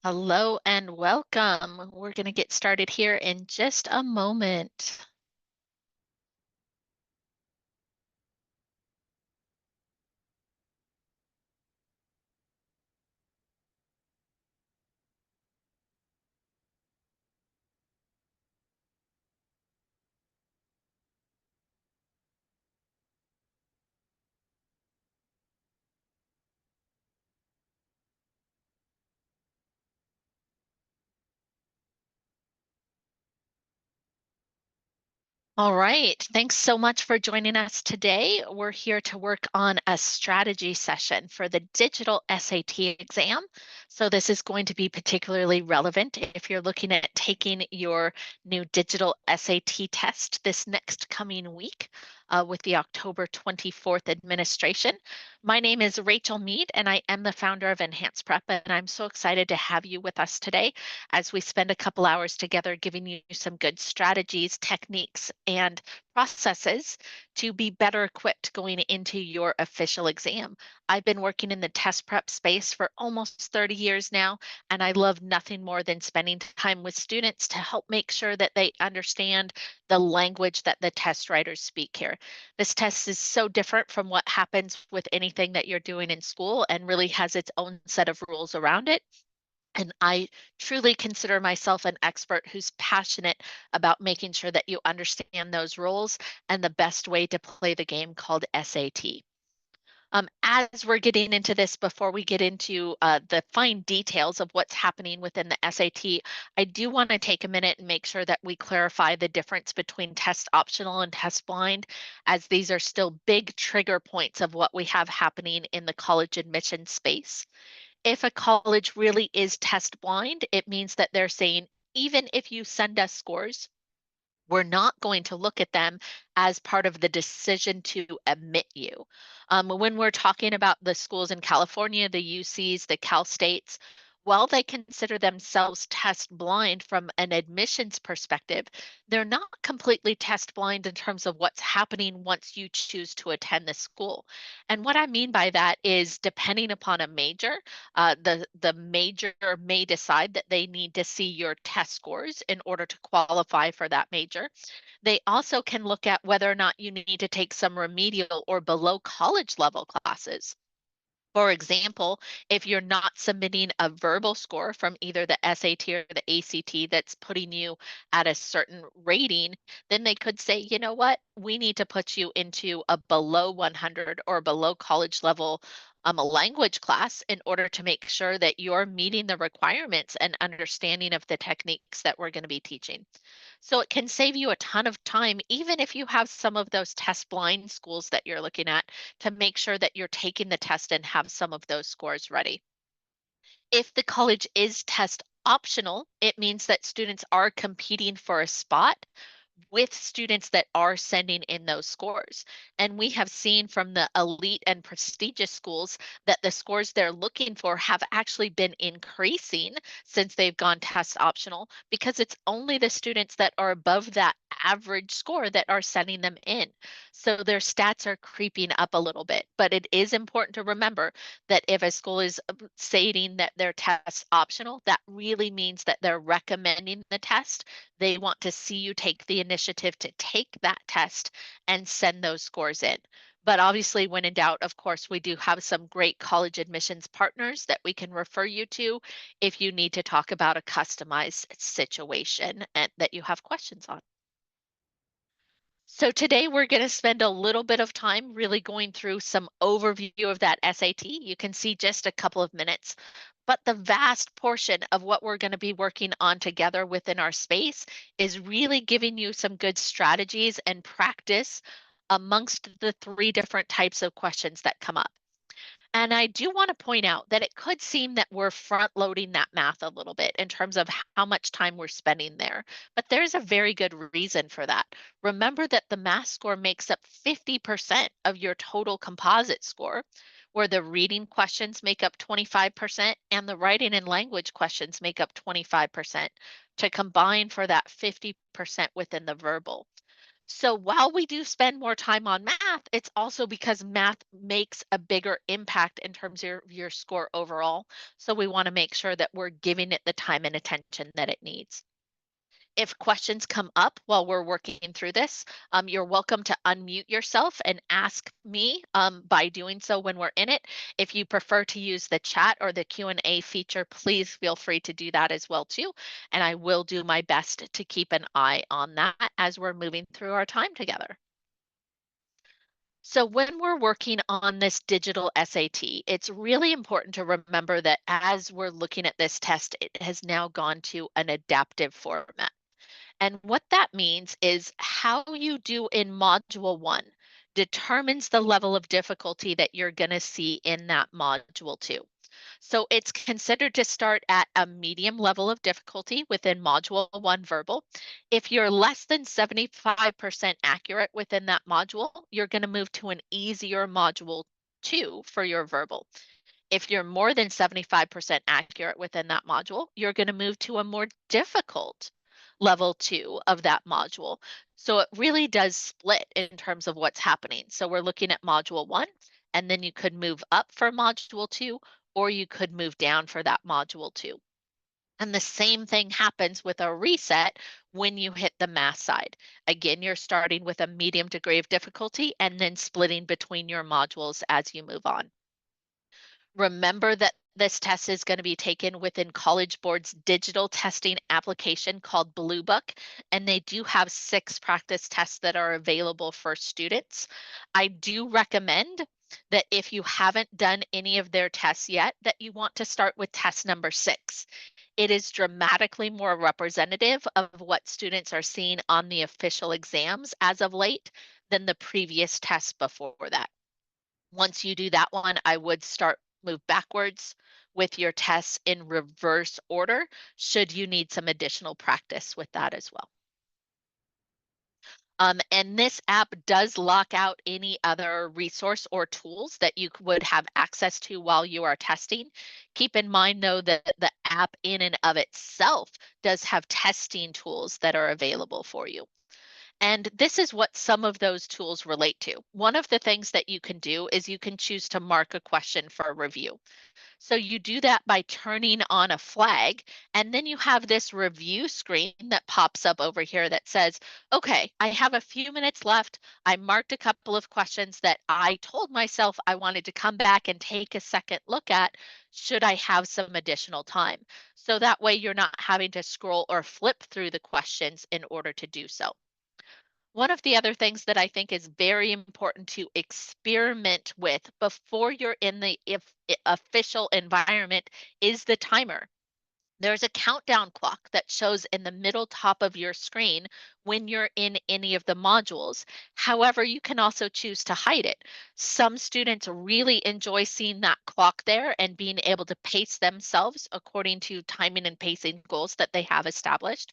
Hello and welcome. We're going to get started here in just a moment. All right. Thanks so much for joining us today. We're here to work on a strategy session for the digital SAT exam. So, this is going to be particularly relevant if you're looking at taking your new digital SAT test this next coming week with the October 24th administration. My name is Rachel Mead, and I am the founder of Enhanced Prep. And I'm so excited to have you with us today as we spend a couple hours together giving you some good strategies, techniques, and processes to be better equipped going into your official exam. I've been working in the test prep space for almost 30 years now, and I love nothing more than spending time with students to help make sure that they understand the language that the test writers speak here. This test is so different from what happens with anything that you're doing in school and really has its own set of rules around it. And I truly consider myself an expert who's passionate about making sure that you understand those rules and the best way to play the game called SAT. As we're getting into this, before we get into the fine details of what's happening within the SAT, I do want to take a minute and make sure that we clarify the difference between test optional and test blind, as these are still big trigger points of what we have happening in the college admission space. If a college really is test blind, it means that they're saying, even if you send us scores, we're not going to look at them as part of the decision to admit you. When we're talking about the schools in California, the UCs, the Cal States, while they consider themselves test blind from an admissions perspective, they're not completely test blind in terms of what's happening once you choose to attend the school. And what I mean by that is depending upon a major, the major may decide that they need to see your test scores in order to qualify for that major. They also can look at whether or not you need to take some remedial or below college level classes. For example, if you're not submitting a verbal score from either the SAT or the ACT that's putting you at a certain rating, then they could say, you know what, we need to put you into a below 100 or below college level a language class in order to make sure that you're meeting the requirements and understanding of the techniques that we're going to be teaching. So it can save you a ton of time, even if you have some of those test blind schools that you're looking at, to make sure that you're taking the test and have some of those scores ready. If the college is test optional, it means that students are competing for a spot with students that are sending in those scores. And we have seen from the elite and prestigious schools that the scores they're looking for have actually been increasing since they've gone test optional, because it's only the students that are above that average score that are sending them in. So their stats are creeping up a little bit. But it is important to remember that if a school is stating that their test optional, that really means that they're recommending the test. They want to see you take the initiative to take that test and send those scores in. But obviously, when in doubt, of course, we do have some great college admissions partners that we can refer you to if you need to talk about a customized situation and that you have questions on. So today we're going to spend a little bit of time really going through some overview of that SAT. You can see just a couple of minutes, but the vast portion of what we're going to be working on together within our space is really giving you some good strategies and practice amongst the three different types of questions that come up. And I do want to point out that it could seem that we're front loading that math a little bit in terms of how much time we're spending there. But there's a very good reason for that. Remember that the math score makes up 50% of your total composite score, where the reading questions make up 25% and the writing and language questions make up 25% to combine for that 50% within the verbal. So while we do spend more time on math, it's also because math makes a bigger impact in terms of your score overall. So we want to make sure that we're giving it the time and attention that it needs. If questions come up while we're working through this, you're welcome to unmute yourself and ask me by doing so when we're in it. If you prefer to use the chat or the Q&A feature, please feel free to do that as well too. And I will do my best to keep an eye on that as we're moving through our time together. So when we're working on this digital SAT, it's really important to remember that as we're looking at this test, it has now gone to an adaptive format. And what that means is how you do in module one determines the level of difficulty that you're going to see in that module two. So it's considered to start at a medium level of difficulty within module one verbal. If you're less than 75% accurate within that module, you're going to move to an easier module two for your verbal. If you're more than 75% accurate within that module, you're going to move to a more difficult level two of that module. So it really does split in terms of what's happening. So we're looking at module one, and then you could move up for module two, or you could move down for that module two. And the same thing happens with a reset when you hit the math side. Again, you're starting with a medium degree of difficulty and then splitting between your modules as you move on. Remember that this test is going to be taken within College Board's digital testing application called Blue Book, and they do have 6 practice tests that are available for students. I do recommend that if you haven't done any of their tests yet, that you want to start with test number 6. It is dramatically more representative of what students are seeing on the official exams as of late than the previous tests before that. Once you do that one, I would move backwards with your tests in reverse order, should you need some additional practice with that as well. And this app does lock out any other resource or tools that you would have access to while you are testing. Keep in mind, though, that the app in and of itself does have testing tools that are available for you. And this is what some of those tools relate to. One of the things that you can do is you can choose to mark a question for review. So you do that by turning on a flag, and then you have this review screen that pops up over here that says, okay, I have a few minutes left. I marked a couple of questions that I told myself I wanted to come back and take a second look at. Should I have some additional time? So that way you're not having to scroll or flip through the questions in order to do so. One of the other things that I think is very important to experiment with before you're in the official environment is the timer. There's a countdown clock that shows in the middle top of your screen when you're in any of the modules. However, you can also choose to hide it. Some students really enjoy seeing that clock there and being able to pace themselves according to timing and pacing goals that they have established.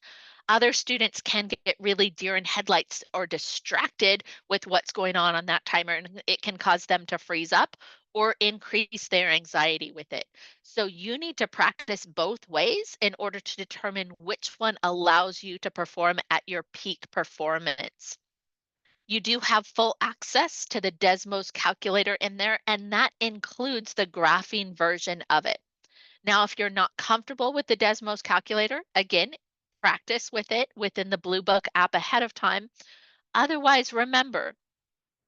Other students can get really deer in headlights or distracted with what's going on that timer, and it can cause them to freeze up or increase their anxiety with it. So you need to practice both ways in order to determine which one allows you to perform at your peak performance. You do have full access to the Desmos calculator in there, and that includes the graphing version of it. Now, if you're not comfortable with the Desmos calculator, again, practice with it within the Blue Book app ahead of time. Otherwise, remember,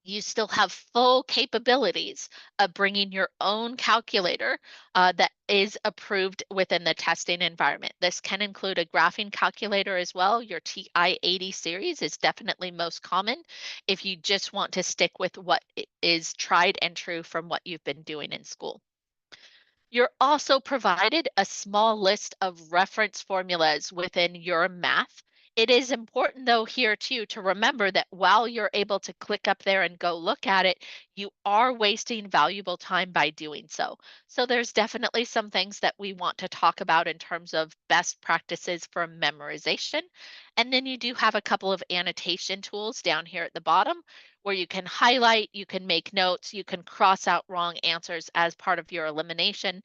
you still have full capabilities of bringing your own calculator that is approved within the testing environment. This can include a graphing calculator as well. Your TI-80 series is definitely most common if you just want to stick with what is tried and true from what you've been doing in school. You're also provided a small list of reference formulas within your math. It is important, though, here too, to remember that while you're able to click up there and go look at it, you are wasting valuable time by doing so. So there's definitely some things that we want to talk about in terms of best practices for memorization. And then you do have a couple of annotation tools down here at the bottom where you can highlight, you can make notes, you can cross out wrong answers as part of your elimination.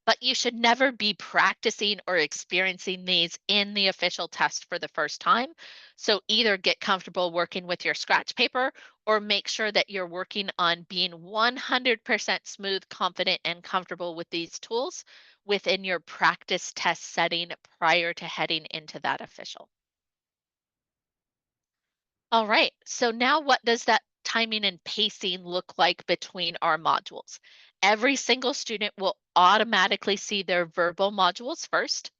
But you should never be practicing or experiencing these in the official test for the first time. So either get comfortable working with your scratch paper or make sure that you're working on being 100% smooth, confident, and comfortable with these tools within your practice test setting prior to heading into that official. All right. So now what does that timing and pacing look like between our modules? Every single student will automatically see their verbal modules first,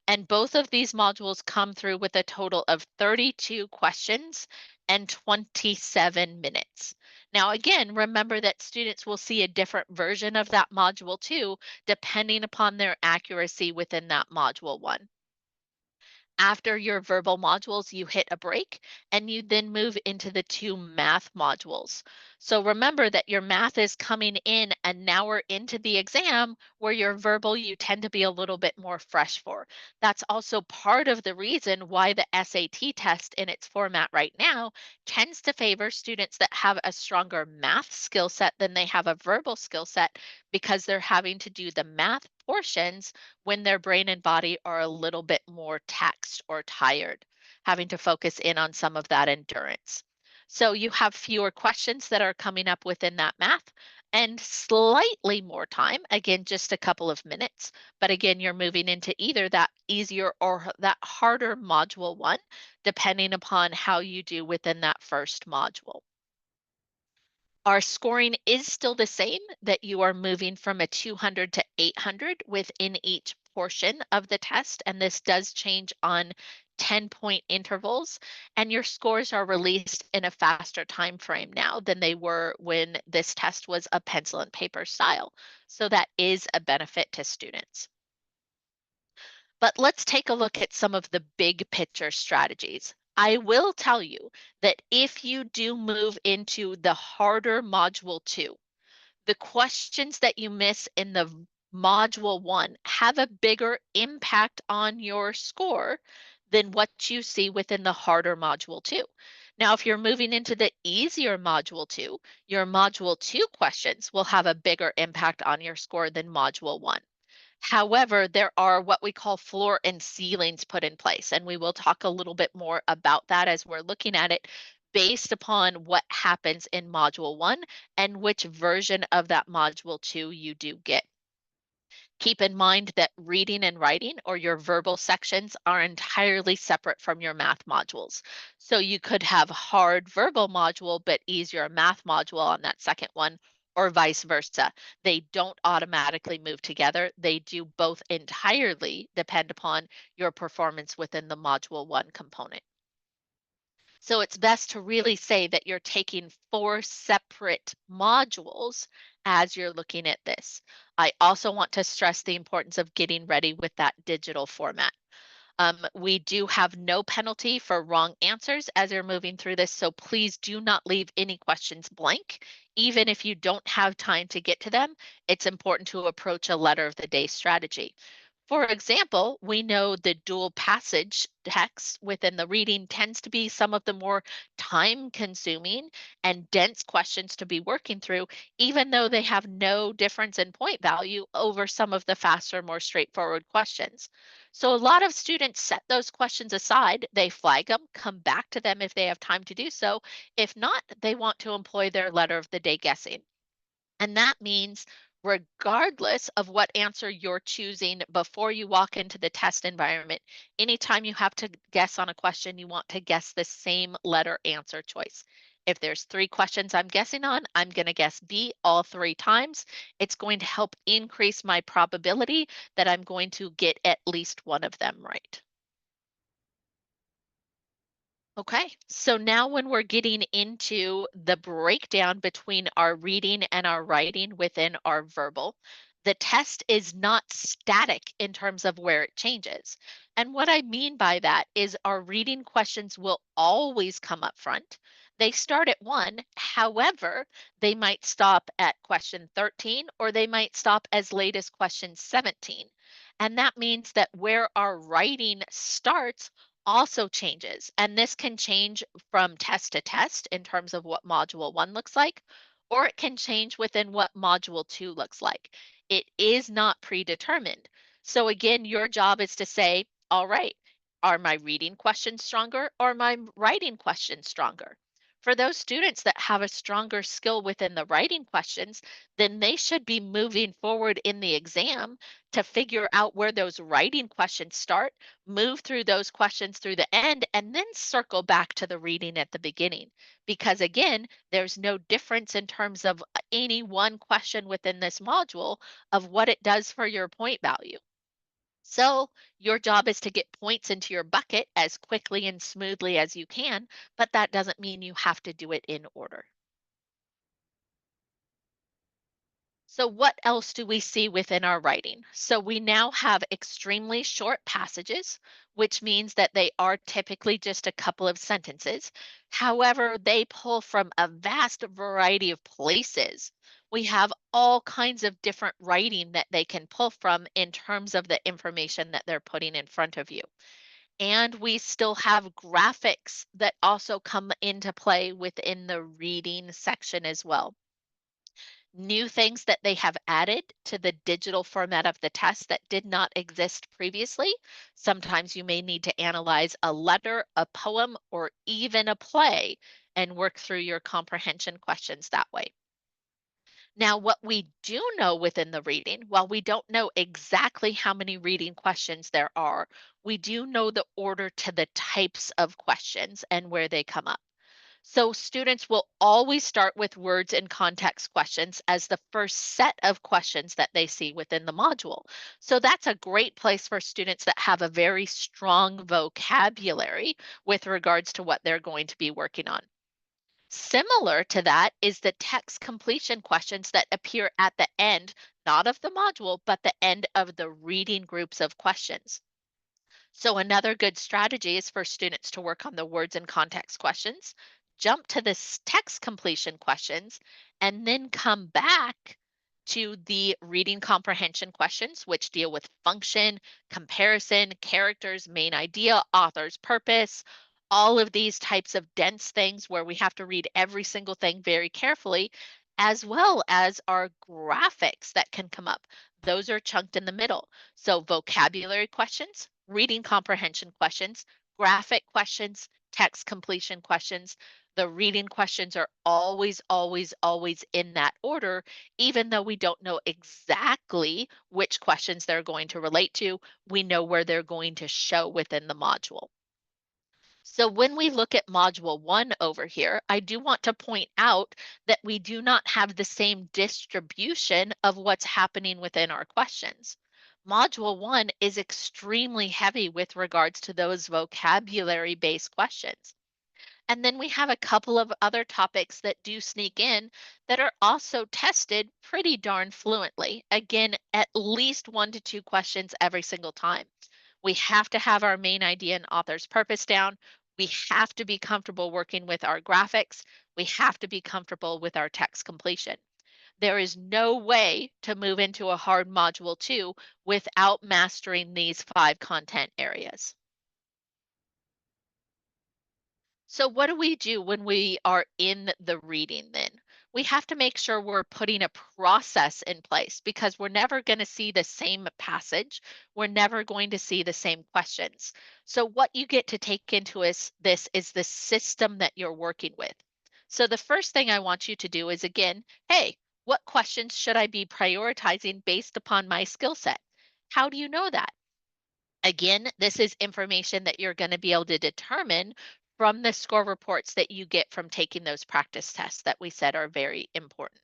and both of these modules come through with a total of 32 questions and 27 minutes. Now, again, remember that students will see a different version of that module too, depending upon their accuracy within that module one. After your verbal modules, you hit a break and you then move into the two math modules. So remember that your math is coming in an hour into the exam, where your verbal you tend to be a little bit more fresh for. That's also part of the reason why the SAT test in its format right now tends to favor students that have a stronger math skill set than they have a verbal skill set, because they're having to do the math portions when their brain and body are a little bit more taxed or tired, having to focus in on some of that endurance. So you have fewer questions that are coming up within that math and slightly more time, again, just a couple of minutes. But again, you're moving into either that easier or that harder module one, depending upon how you do within that first module. Our scoring is still the same, that you are moving from a 200 to 800 within each portion of the test, and this does change on 10-point intervals, and your scores are released in a faster time frame now than they were when this test was a pencil and paper style. So that is a benefit to students. But let's take a look at some of the big picture strategies. I will tell you that if you do move into the harder module two, the questions that you miss in the module one have a bigger impact on your score than what you see within the harder module two. Now, if you're moving into the easier module two, your module two questions will have a bigger impact on your score than module one. However, there are what we call floor and ceilings put in place, and we will talk a little bit more about that as we're looking at it, based upon what happens in module one and which version of that module two you do get. Keep in mind that reading and writing, or your verbal sections, are entirely separate from your math modules. So you could have hard verbal module but easier math module on that second one, or vice versa. They don't automatically move together. They do both entirely depend upon your performance within the module one component. So it's best to really say that you're taking four separate modules as you're looking at this. I also want to stress the importance of getting ready with that digital format. We do have no penalty for wrong answers as you're moving through this, so please do not leave any questions blank. Even if you don't have time to get to them, it's important to approach a letter of the day strategy. For example, we know the dual passage text within the reading tends to be some of the more time consuming and dense questions to be working through, even though they have no difference in point value over some of the faster, more straightforward questions. So a lot of students set those questions aside, they flag them, come back to them if they have time to do so. If not, they want to employ their letter of the day guessing. And that means, regardless of what answer you're choosing before you walk into the test environment, anytime you have to guess on a question, you want to guess the same letter answer choice. If there's three questions I'm guessing on, I'm going to guess B all three times. It's going to help increase my probability that I'm going to get at least one of them right. Okay, so now when we're getting into the breakdown between our reading and our writing within our verbal, the test is not static in terms of where it changes. And what I mean by that is our reading questions will always come up front. They start at one, however, they might stop at question 13, or they might stop as late as question 17. And that means that where our writing starts also changes. And this can change from test to test in terms of what module one looks like, or it can change within what module two looks like. It is not predetermined. So again, your job is to say, all right, are my reading questions stronger or my writing questions stronger? For those students that have a stronger skill within the writing questions, then they should be moving forward in the exam to figure out where those writing questions start, move through those questions through the end, and then circle back to the reading at the beginning. Because again, there's no difference in terms of any one question within this module of what it does for your point value. So, your job is to get points into your bucket as quickly and smoothly as you can, but that doesn't mean you have to do it in order. So, what else do we see within our writing? So, we now have extremely short passages, which means that they are typically just a couple of sentences. However, they pull from a vast variety of places. We have all kinds of different writing that they can pull from in terms of the information that they're putting in front of you. And we still have graphics that also come into play within the reading section as well. New things that they have added to the digital format of the test that did not exist previously. Sometimes you may need to analyze a letter, a poem, or even a play and work through your comprehension questions that way. Now, what we do know within the reading, while we don't know exactly how many reading questions there are, we do know the order to the types of questions and where they come up. So students will always start with words and context questions as the first set of questions that they see within the module. So that's a great place for students that have a very strong vocabulary with regards to what they're going to be working on. Similar to that is the text completion questions that appear at the end, not of the module, but the end of the reading groups of questions. So another good strategy is for students to work on the words and context questions, jump to the text completion questions, and then come back to the reading comprehension questions, which deal with function, comparison, characters, main idea, author's purpose, all of these types of dense things where we have to read every single thing very carefully, as well as our graphics that can come up. Those are chunked in the middle. So vocabulary questions, reading comprehension questions, graphic questions, text completion questions. The reading questions are always, always, always in that order, even though we don't know exactly which questions they're going to relate to. We know where they're going to show within the module. So when we look at module 1 over here, I do want to point out that we do not have the same distribution of what's happening within our questions. Module 1 is extremely heavy with regards to those vocabulary-based questions. And then we have a couple of other topics that do sneak in that are also tested pretty darn fluently. Again, at least 1 to 2 questions every single time. We have to have our main idea and author's purpose down. We have to be comfortable working with our graphics. We have to be comfortable with our text completion. There is no way to move into a hard module 2 without mastering these 5 content areas. So, what do we do when we are in the reading then? We have to make sure we're putting a process in place because we're never going to see the same passage. We're never going to see the same questions. So, what you get to take into this is the system that you're working with. So, the first thing I want you to do is again, hey, what questions should I be prioritizing based upon my skill set? How do you know that? Again, this is information that you're going to be able to determine from the score reports that you get from taking those practice tests that we said are very important.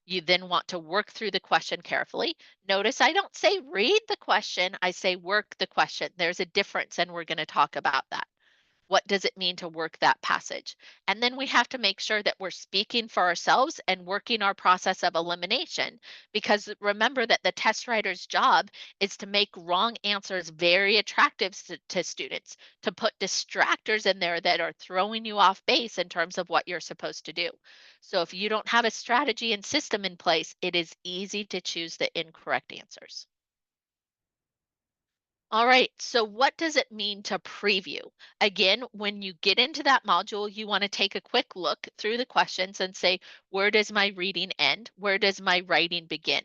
You then want to work through the question carefully. Notice I don't say read the question, I say work the question. There's a difference, and we're going to talk about that. What does it mean to work that passage? And then we have to make sure that we're speaking for ourselves and working our process of elimination. Because remember that the test writer's job is to make wrong answers very attractive to students, to put distractors in there that are throwing you off base in terms of what you're supposed to do. So if you don't have a strategy and system in place, it is easy to choose the incorrect answers. All right, so what does it mean to preview? Again, when you get into that module, you want to take a quick look through the questions and say, where does my reading end? Where does my writing begin?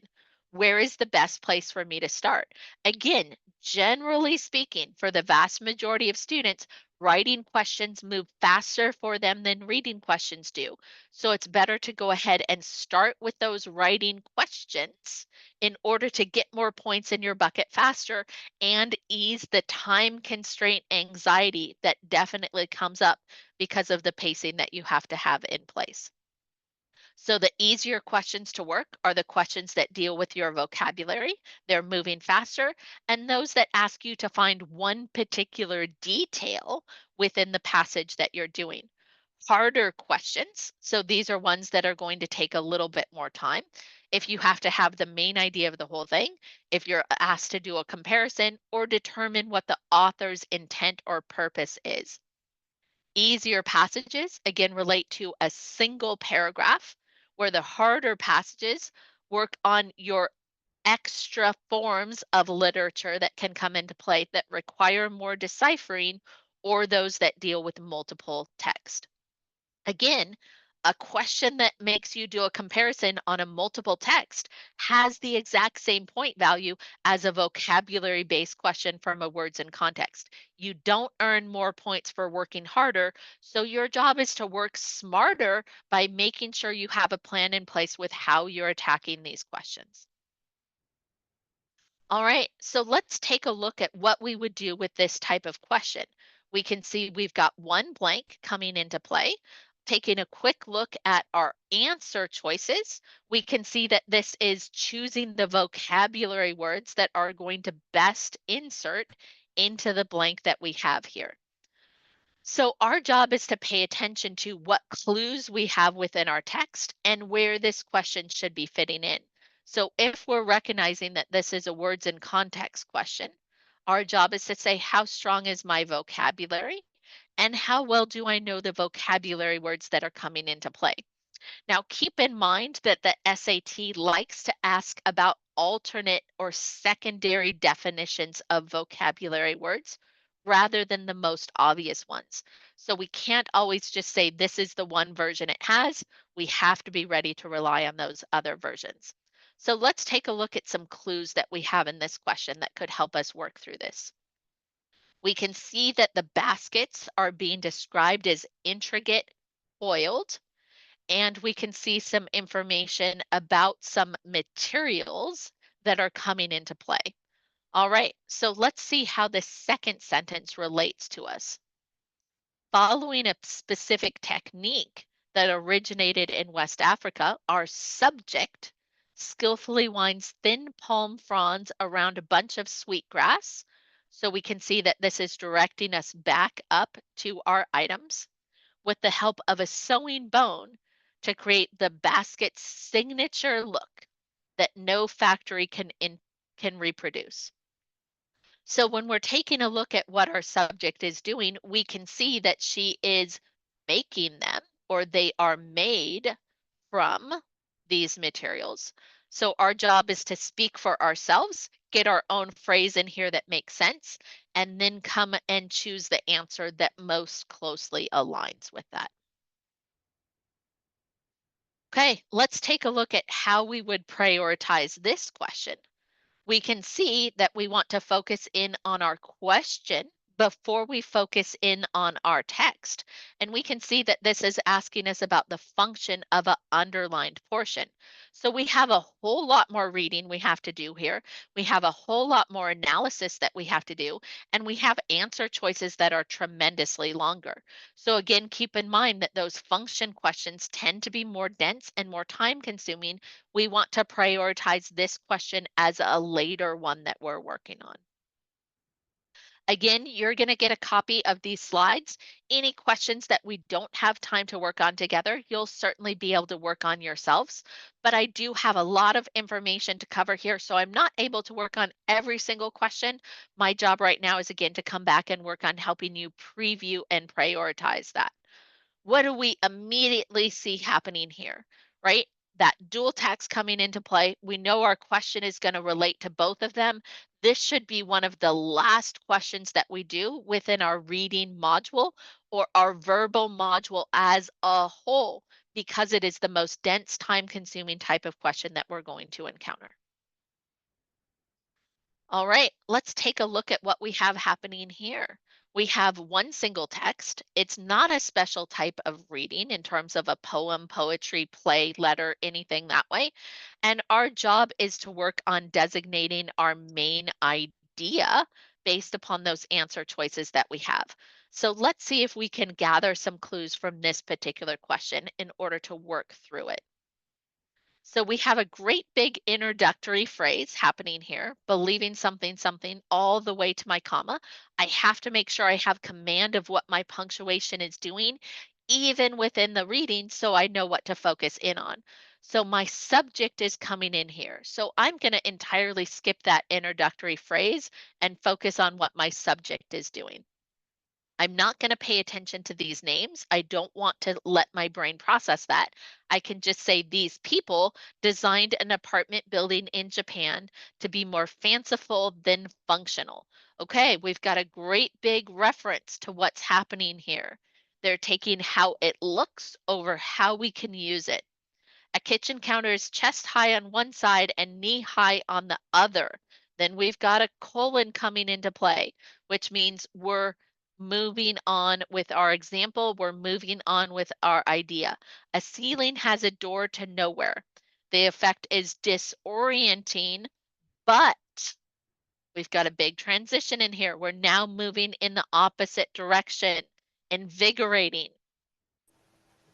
Where is the best place for me to start? Again, generally speaking, for the vast majority of students, writing questions move faster for them than reading questions do. So it's better to go ahead and start with those writing questions in order to get more points in your bucket faster and ease the time constraint anxiety that definitely comes up because of the pacing that you have to have in place. So the easier questions to work are the questions that deal with your vocabulary. They're moving faster, and those that ask you to find one particular detail within the passage that you're doing. Harder questions, so these are ones that are going to take a little bit more time. If you have to have the main idea of the whole thing, if you're asked to do a comparison or determine what the author's intent or purpose is. Easier passages, again, relate to a single paragraph, where the harder passages work on your extra forms of literature that can come into play that require more deciphering or those that deal with multiple text. Again, a question that makes you do a comparison on a multiple text has the exact same point value as a vocabulary based question from a words and context. You don't earn more points for working harder, so your job is to work smarter by making sure you have a plan in place with how you're attacking these questions. All right, so let's take a look at what we would do with this type of question. We can see we've got one blank coming into play. Taking a quick look at our answer choices, we can see that this is choosing the vocabulary words that are going to best insert into the blank that we have here. So, our job is to pay attention to what clues we have within our text and where this question should be fitting in. So, if we're recognizing that this is a words and context question, our job is to say, how strong is my vocabulary? And how well do I know the vocabulary words that are coming into play? Now, keep in mind that the SAT likes to ask about alternate or secondary definitions of vocabulary words rather than the most obvious ones. So we can't always just say this is the one version it has. We have to be ready to rely on those other versions. So let's take a look at some clues that we have in this question that could help us work through this. We can see that the baskets are being described as intricate, coiled, and we can see some information about some materials that are coming into play. All right, so let's see how the second sentence relates to us. Following a specific technique that originated in West Africa, our subject skillfully winds thin palm fronds around a bunch of sweetgrass. So we can see that this is directing us back up to our items with the help of a sewing bone to create the basket's signature look that no factory can reproduce. So when we're taking a look at what our subject is doing, we can see that she is making them or they are made from these materials. So our job is to speak for ourselves, get our own phrase in here that makes sense, and then come and choose the answer that most closely aligns with that. Okay, let's take a look at how we would prioritize this question. We can see that we want to focus in on our question before we focus in on our text. And we can see that this is asking us about the function of an underlined portion. So we have a whole lot more reading we have to do here. We have a whole lot more analysis that we have to do, and we have answer choices that are tremendously longer. So again, keep in mind that those function questions tend to be more dense and more time consuming. We want to prioritize this question as a later one that we're working on. Again, you're going to get a copy of these slides. Any questions that we don't have time to work on together, you'll certainly be able to work on yourselves. But I do have a lot of information to cover here, so I'm not able to work on every single question. My job right now is again to come back and work on helping you preview and prioritize that. What do we immediately see happening here, right? That dual tax coming into play. We know our question is going to relate to both of them. This should be one of the last questions that we do within our reading module or our verbal module as a whole, because it is the most dense, time consuming type of question that we're going to encounter. All right, let's take a look at what we have happening here. We have one single text. It's not a special type of reading in terms of a poem, poetry, play, letter, anything that way. And our job is to work on designating our main idea based upon those answer choices that we have. So let's see if we can gather some clues from this particular question in order to work through it. So we have a great big introductory phrase happening here, believing something, something, all the way to my comma. I have to make sure I have command of what my punctuation is doing, even within the reading, so I know what to focus in on. So my subject is coming in here. So I'm going to entirely skip that introductory phrase and focus on what my subject is doing. I'm not going to pay attention to these names. I don't want to let my brain process that. I can just say these people designed an apartment building in Japan to be more fanciful than functional. Okay, we've got a great big reference to what's happening here. They're taking how it looks over how we can use it. A kitchen counter is chest high on one side and knee high on the other. Then we've got a colon coming into play, which means we're moving on with our example. We're moving on with our idea. A ceiling has a door to nowhere. The effect is disorienting, but we've got a big transition in here. We're now moving in the opposite direction, invigorating.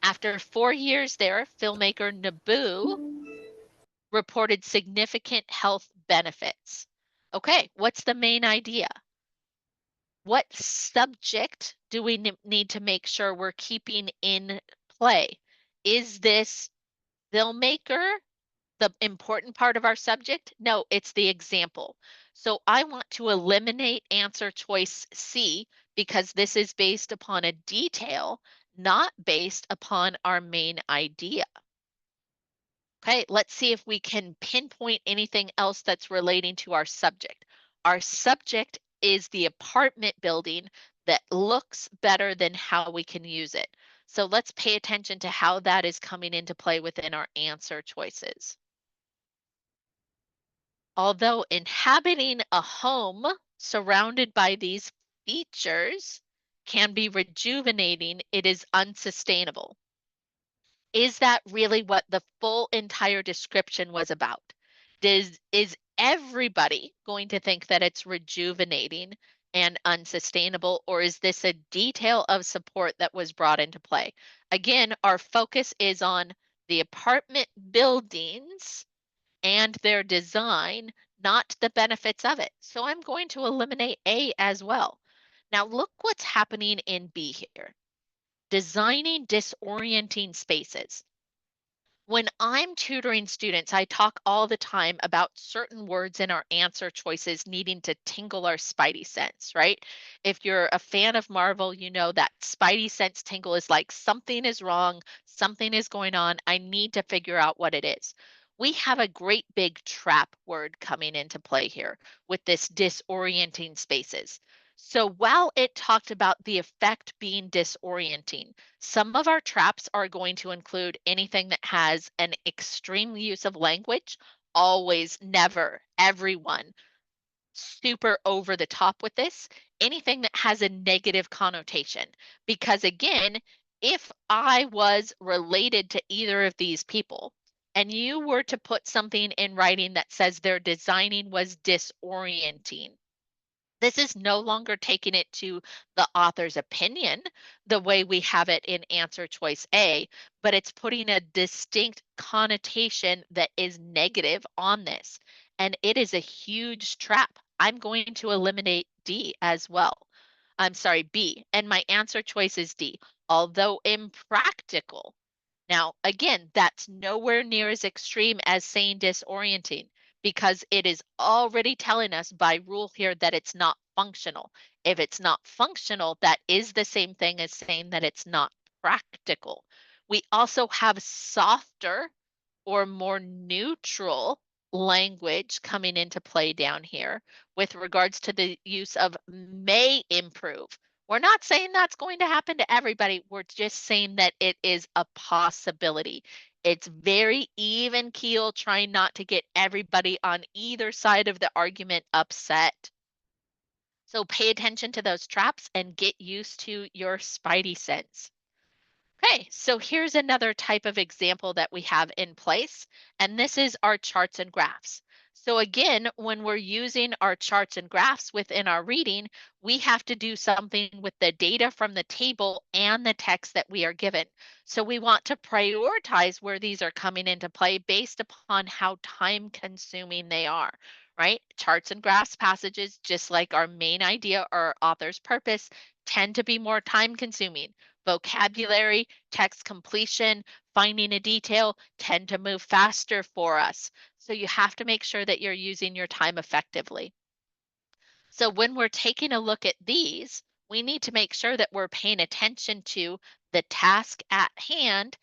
After 4 years there, filmmaker Naboo reported significant health benefits. Okay, what's the main idea? What subject do we need to make sure we're keeping in play? Is this filmmaker the important part of our subject? No, it's the example. So I want to eliminate answer choice C because this is based upon a detail, not based upon our main idea. Okay, let's see if we can pinpoint anything else that's relating to our subject. Our subject is the apartment building that looks better than how we can use it. So let's pay attention to how that is coming into play within our answer choices. Although inhabiting a home surrounded by these features can be rejuvenating, it is unsustainable. Is that really what the full entire description was about? Is everybody going to think that it's rejuvenating and unsustainable, or is this a detail of support that was brought into play? Again, our focus is on the apartment buildings and their design, not the benefits of it. So I'm going to eliminate A as well. Now look what's happening in B here. Designing disorienting spaces. When I'm tutoring students, I talk all the time about certain words in our answer choices needing to tingle our spidey sense, right? If you're a fan of Marvel, you know that spidey sense tingle is like something is wrong, something is going on. I need to figure out what it is. We have a great big trap word coming into play here with this disorienting spaces. So while it talked about the effect being disorienting, some of our traps are going to include anything that has an extreme use of language, always, never, everyone, super over the top with this, anything that has a negative connotation. Because again, if I was related to either of these people, and you were to put something in writing that says their designing was disorienting, this is no longer taking it to the author's opinion the way we have it in answer choice A, but it's putting a distinct connotation that is negative on this. And it is a huge trap. I'm going to eliminate D as well. I'm sorry, B. And my answer choice is D. Although impractical, now, again, that's nowhere near as extreme as saying disorienting because it is already telling us by rule here that it's not functional. If it's not functional, that is the same thing as saying that it's not practical. We also have softer or more neutral language coming into play down here with regards to the use of may improve. We're not saying that's going to happen to everybody. We're just saying that it is a possibility. It's very even keel, trying not to get everybody on either side of the argument upset. So pay attention to those traps and get used to your spidey sense. Okay, so here's another type of example that we have in place, and this is our charts and graphs. So again, when we're using our charts and graphs within our reading, we have to do something with the data from the table and the text that we are given. So we want to prioritize where these are coming into play based upon how time consuming they are, right? Charts and graphs passages, just like our main idea or author's purpose, tend to be more time consuming. Vocabulary, text completion, finding a detail tend to move faster for us. So you have to make sure that you're using your time effectively. So when we're taking a look at these, we need to make sure that we're paying attention to the task at hand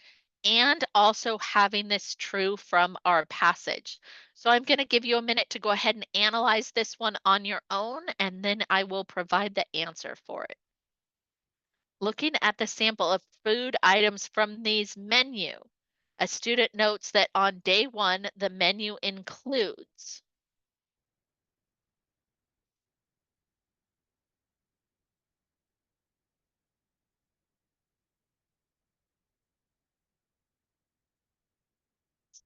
and also having this true from our passage. So I'm going to give you a minute to go ahead and analyze this one on your own, and then I will provide the answer for it. Looking at the sample of food items from these menu, a student notes that on day one, the menu includes.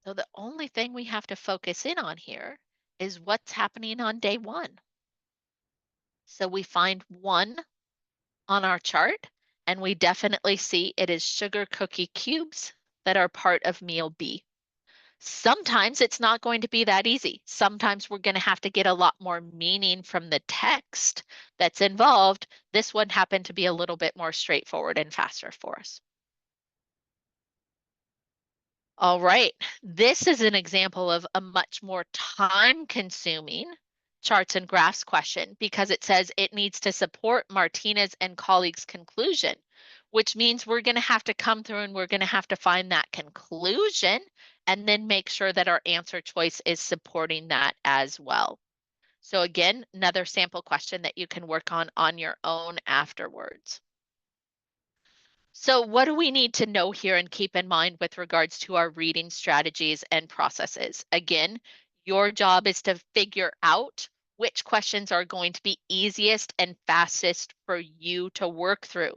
So the only thing we have to focus in on here is what's happening on day one. So we find one on our chart, and we definitely see it is sugar cookie cubes that are part of meal B. Sometimes it's not going to be that easy. Sometimes we're going to have to get a lot more meaning from the text that's involved. This one happened to be a little bit more straightforward and faster for us. All right, this is an example of a much more time-consuming charts and graphs question because it says it needs to support Martinez and colleagues' conclusion, which means we're going to have to come through and we're going to have to find that conclusion and then make sure that our answer choice is supporting that as well. So again, another sample question that you can work on your own afterwards. So what do we need to know here and keep in mind with regards to our reading strategies and processes? Again, your job is to figure out which questions are going to be easiest and fastest for you to work through.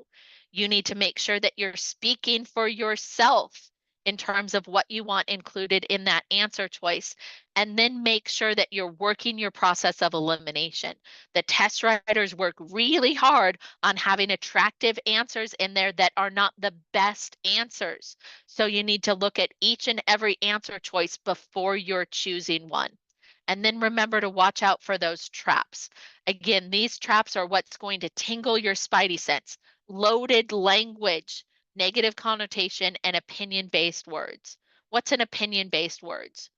You need to make sure that you're speaking for yourself in terms of what you want included in that answer choice, and then make sure that you're working your process of elimination. The test writers work really hard on having attractive answers in there that are not the best answers. So you need to look at each and every answer choice before you're choosing one. And then remember to watch out for those traps. Again, these traps are what's going to tingle your spidey sense. Loaded language, negative connotation, and opinion-based words. What's an opinion-based words?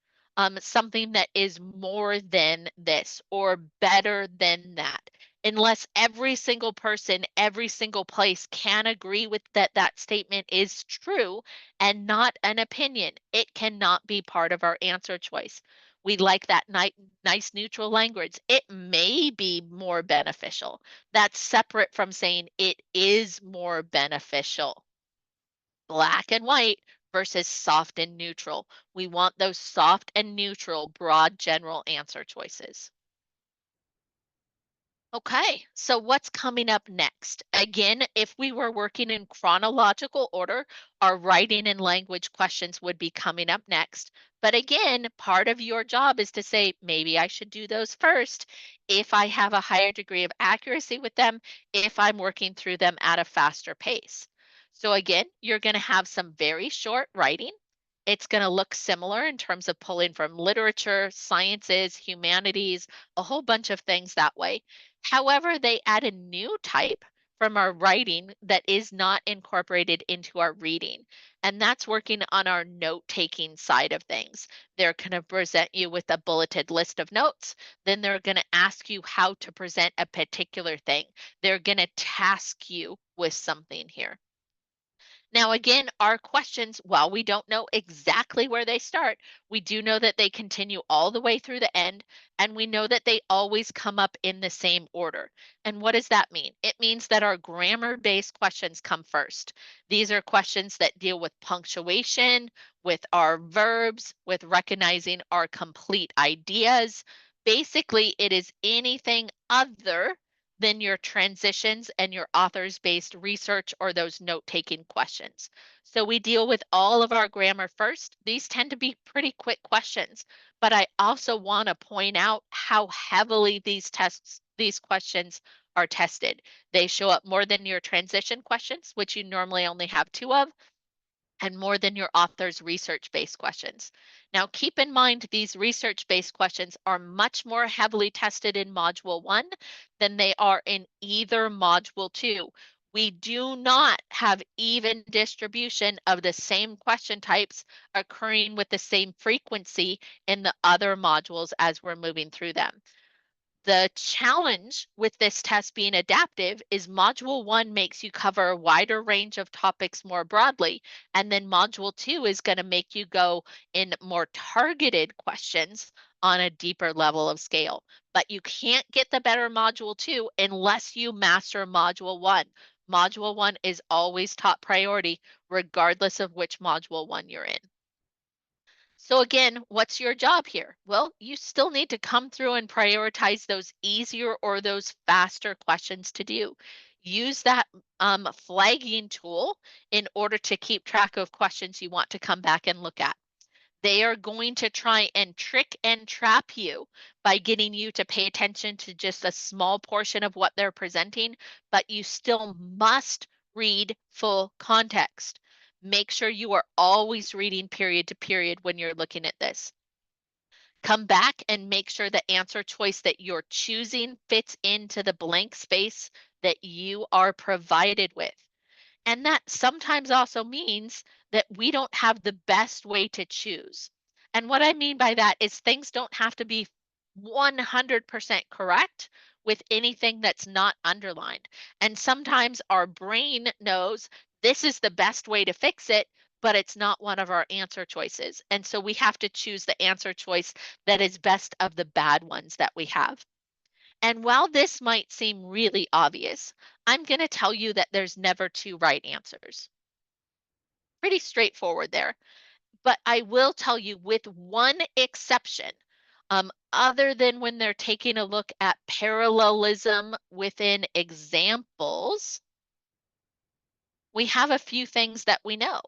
Something that is more than this or better than that. Unless every single person, every single place can agree with that statement is true and not an opinion, it cannot be part of our answer choice. We like that nice neutral language. It may be more beneficial. That's separate from saying it is more beneficial. Black and white versus soft and neutral. We want those soft and neutral, broad, general answer choices. Okay, so what's coming up next? Again, if we were working in chronological order, our writing and language questions would be coming up next. But again, part of your job is to say, maybe I should do those first if I have a higher degree of accuracy with them, if I'm working through them at a faster pace. So again, you're going to have some very short writing. It's going to look similar in terms of pulling from literature, sciences, humanities, a whole bunch of things that way. However, they add a new type from our writing that is not incorporated into our reading. And that's working on our note taking side of things. They're going to present you with a bulleted list of notes. Then they're going to ask you how to present a particular thing. They're going to task you with something here. Now, again, our questions, while we don't know exactly where they start, we do know that they continue all the way through the end, and we know that they always come up in the same order. And what does that mean? It means that our grammar-based questions come first. These are questions that deal with punctuation, with our verbs, with recognizing our complete ideas. Basically, it is anything other than your transitions and your authors based research or those note taking questions. So we deal with all of our grammar first. These tend to be pretty quick questions, but I also want to point out how heavily these questions are tested. They show up more than your transition questions, which you normally only have two of, and more than your author's research-based questions. Now, keep in mind these research-based questions are much more heavily tested in Module 1 than they are in either Module 2. We do not have even distribution of the same question types occurring with the same frequency in the other modules as we're moving through them. The challenge with this test being adaptive is Module 1 makes you cover a wider range of topics more broadly, and then Module 2 is going to make you go in more targeted questions on a deeper level of scale. But you can't get the better Module 2 unless you master Module 1. Module 1 is always top priority, regardless of which Module 1 you're in. So again, what's your job here? Well, you still need to come through and prioritize those easier or those faster questions to do. Use that flagging tool in order to keep track of questions you want to come back and look at. They are going to try and trick and trap you by getting you to pay attention to just a small portion of what they're presenting, but you still must read full context. Make sure you are always reading period to period when you're looking at this. Come back and make sure the answer choice that you're choosing fits into the blank space that you are provided with. And that sometimes also means that we don't have the best way to choose. And what I mean by that is things don't have to be 100% correct with anything that's not underlined. And sometimes our brain knows this is the best way to fix it, but it's not one of our answer choices. And so we have to choose the answer choice that is best of the bad ones that we have. And while this might seem really obvious, I'm going to tell you that there's never two right answers. Pretty straightforward there. But I will tell you, with one exception, other than when they're taking a look at parallelism within examples, we have a few things that we know,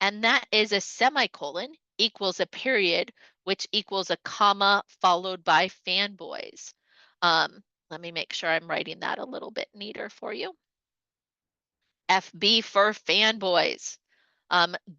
and that is a semicolon equals a period, which equals a comma followed by fanboys. Let me make sure I'm writing that a little bit neater for you. FB for fanboys.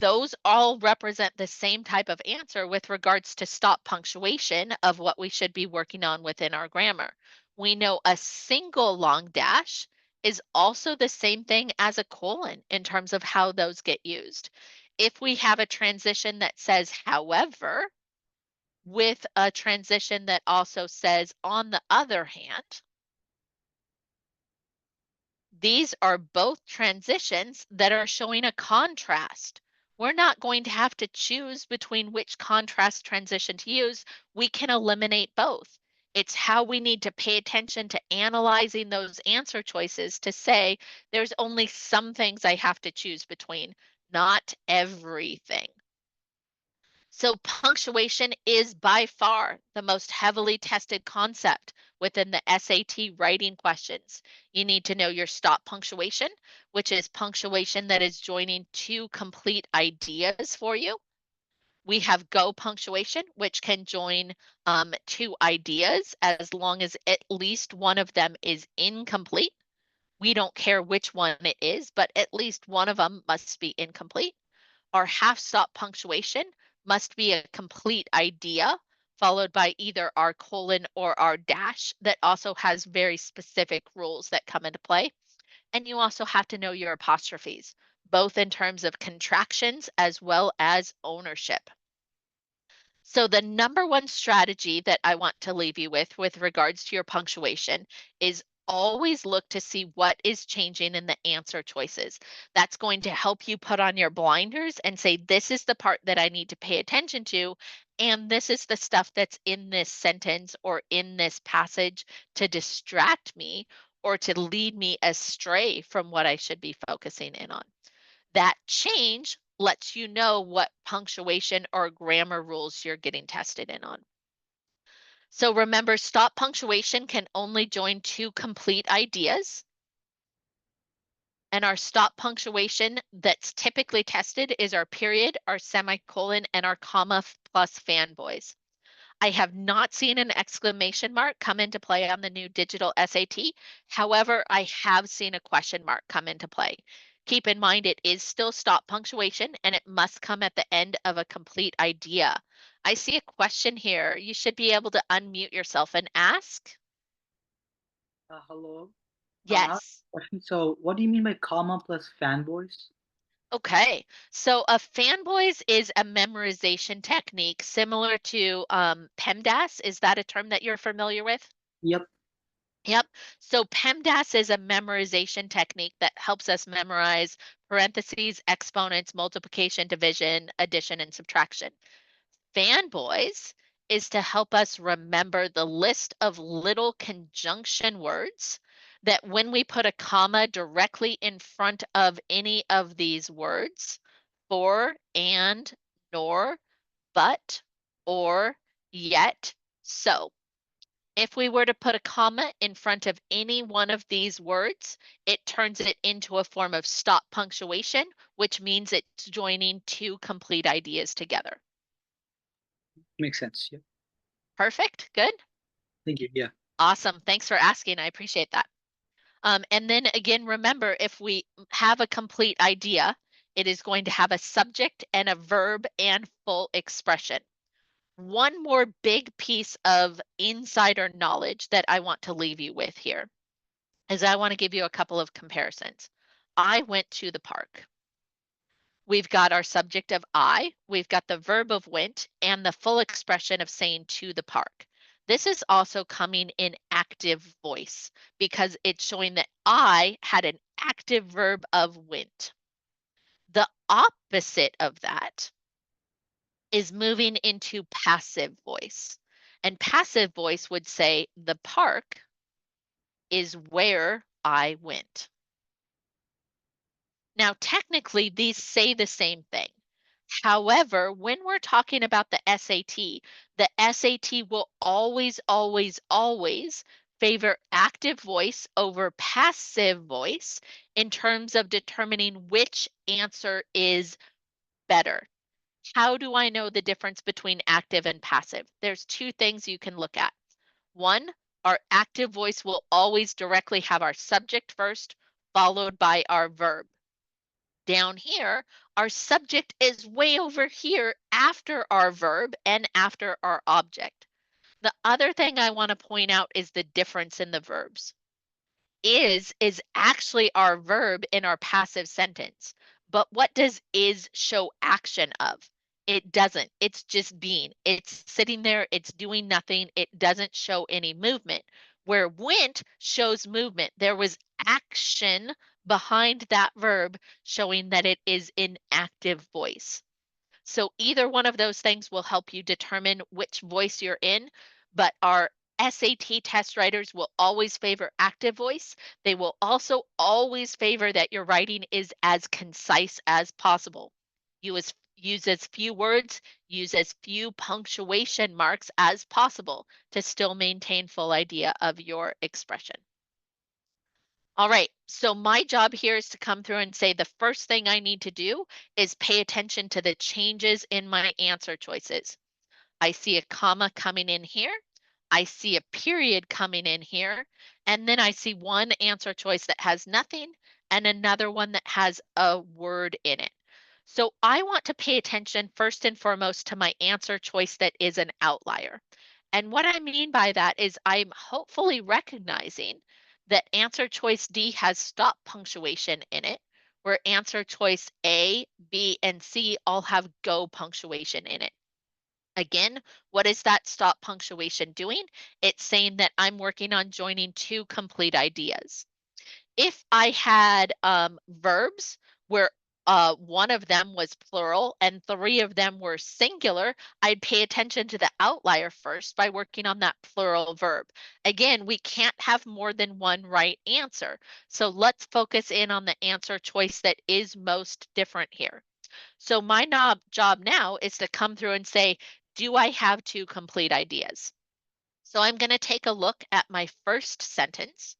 Those all represent the same type of answer with regards to stop punctuation of what we should be working on within our grammar. We know a single long dash is also the same thing as a colon in terms of how those get used. If we have a transition that says however, with a transition that also says on the other hand, these are both transitions that are showing a contrast. We're not going to have to choose between which contrast transition to use. We can eliminate both. It's how we need to pay attention to analyzing those answer choices to say there's only some things I have to choose between, not everything. So punctuation is by far the most heavily tested concept within the SAT writing questions. You need to know your stop punctuation, which is punctuation that is joining two complete ideas for you. We have go punctuation, which can join two ideas as long as at least one of them is incomplete. We don't care which one it is, but at least one of them must be incomplete. Our half stop punctuation must be a complete idea followed by either our colon or our dash that also has very specific rules that come into play. And you also have to know your apostrophes, both in terms of contractions as well as ownership. So the number one strategy that I want to leave you with regards to your punctuation is always look to see what is changing in the answer choices. That's going to help you put on your blinders and say, this is the part that I need to pay attention to. And this is the stuff that's in this sentence or in this passage to distract me or to lead me astray from what I should be focusing in on. That change lets you know what punctuation or grammar rules you're getting tested in on. So remember, stop punctuation can only join two complete ideas. And our stop punctuation that's typically tested is our period, our semicolon, and our comma plus fanboys. I have not seen an exclamation mark come into play on the new digital SAT. However, I have seen a question mark come into play. Keep in mind, it is still stop punctuation and it must come at the end of a complete idea. I see a question here. You should be able to unmute yourself and ask. Hello. I have Yes. a question. So, what do you mean by comma plus fanboys? Okay. So a fanboys is a memorization technique similar to PEMDAS. Is that a term that you're familiar with? Yep, Yep. So PEMDAS is a memorization technique that helps us memorize parentheses, exponents, multiplication, division, addition, and subtraction. Fanboys is to help us remember the list of little conjunction words that when we put a comma directly in front of any of these words, for, and, nor, but, or, yet, so. If we were to put a comma in front of any one of these words, it turns it into a form of stop punctuation, which means it's joining two complete ideas together. makes sense. Yeah, Perfect. Good. thank you. Yeah, Awesome. Thanks for asking. I appreciate that. And then again, remember, if we have a complete idea, it is going to have a subject and a verb and full expression. One more big piece of insider knowledge that I want to leave you with here is I want to give you a couple of comparisons. I went to the park. We've got our subject of I, we've got the verb of went, and the full expression of saying to the park. This is also coming in active voice because it's showing that I had an active verb of went. The opposite of that is moving into passive voice. And passive voice would say, the park is where I went. Now, technically, these say the same thing. However, when we're talking about the SAT will always, always, always favor active voice over passive voice in terms of determining which answer is better. How do I know the difference between active and passive? There's two things you can look at. One, our active voice will always directly have our subject first, followed by our verb. Down here, our subject is way over here after our verb and after our object. The other thing I want to point out is the difference in the verbs. Is actually our verb in our passive sentence. But what does is show action of? It doesn't. It's just being. It's sitting there. It's doing nothing. It doesn't show any movement. Where went shows movement. There was action behind that verb showing that it is in active voice. So either one of those things will help you determine which voice you're in, but our SAT test writers will always favor active voice. They will also always favor that your writing is as concise as possible. Use as few words, use as few punctuation marks as possible to still maintain full idea of your expression. All right, so my job here is to come through and say the first thing I need to do is pay attention to the changes in my answer choices. I see a comma coming in here. I see a period coming in here. And then I see one answer choice that has nothing and another one that has a word in it. So I want to pay attention first and foremost to my answer choice that is an outlier. And what I mean by that is I'm hopefully recognizing that answer choice D has stop punctuation in it, where answer choice A, B, and C all have go punctuation in it. Again, what is that stop punctuation doing? It's saying that I'm working on joining two complete ideas. If I had verbs where one of them was plural and three of them were singular, I'd pay attention to the outlier first by working on that plural verb. Again, we can't have more than one right answer. So let's focus in on the answer choice that is most different here. So my job now is to come through and say, do I have two complete ideas? So I'm going to take a look at my first sentence,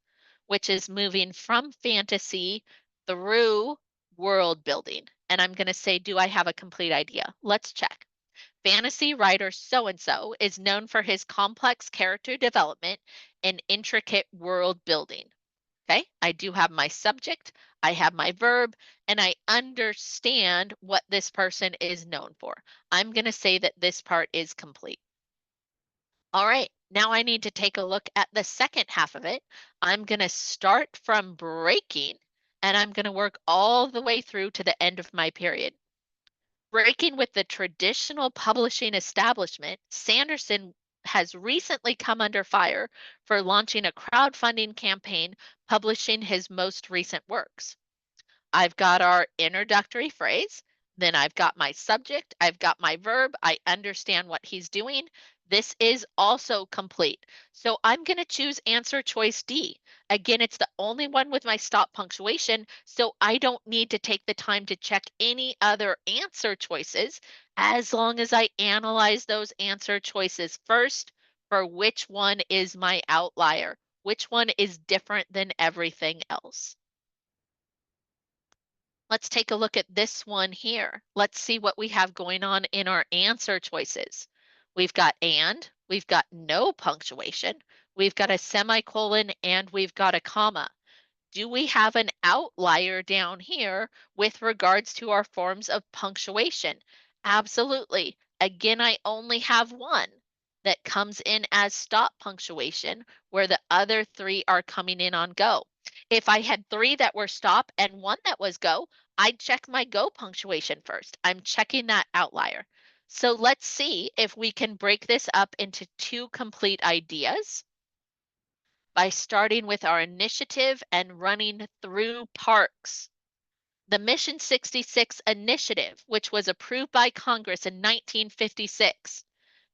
which is moving from fantasy through world building. And I'm going to say, do I have a complete idea? Let's check. Fantasy writer so and so is known for his complex character development and intricate world building. Okay, I do have my subject, I have my verb, and I understand what this person is known for. I'm going to say that this part is complete. All right, now I need to take a look at the second half of it. I'm going to start from breaking and I'm going to work all the way through to the end of my period. Breaking with the traditional publishing establishment, Sanderson has recently come under fire for launching a crowdfunding campaign publishing his most recent works. I've got our introductory phrase, then I've got my subject, I've got my verb, I understand what he's doing. This is also complete. So I'm going to choose answer choice D. Again, it's the only one with my stop punctuation, so I don't need to take the time to check any other answer choices as long as I analyze those answer choices first for which one is my outlier, which one is different than everything else. Let's take a look at this one here. Let's see what we have going on in our answer choices. We've got and, we've got no punctuation, we've got a semicolon, and we've got a comma. Do we have an outlier down here with regards to our forms of punctuation? Absolutely. Again, I only have one that comes in as stop punctuation, where the other three are coming in on go. If I had three that were stop and one that was go, I'd check my go punctuation first. I'm checking that outlier. So let's see if we can break this up into two complete ideas by starting with our initiative and running through parks. The Mission 66 initiative, which was approved by Congress in 1956.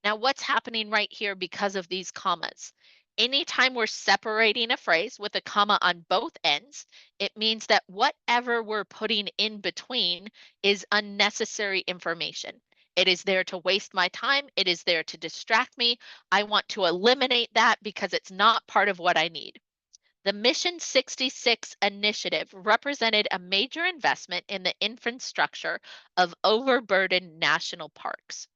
Now, what's happening right here because of these commas? Anytime we're separating a phrase with a comma on both ends, it means that whatever we're putting in between is unnecessary information. It is there to waste my time. It is there to distract me. I want to eliminate that because it's not part of what I need. The Mission 66 initiative represented a major investment in the infrastructure of overburdened national parks.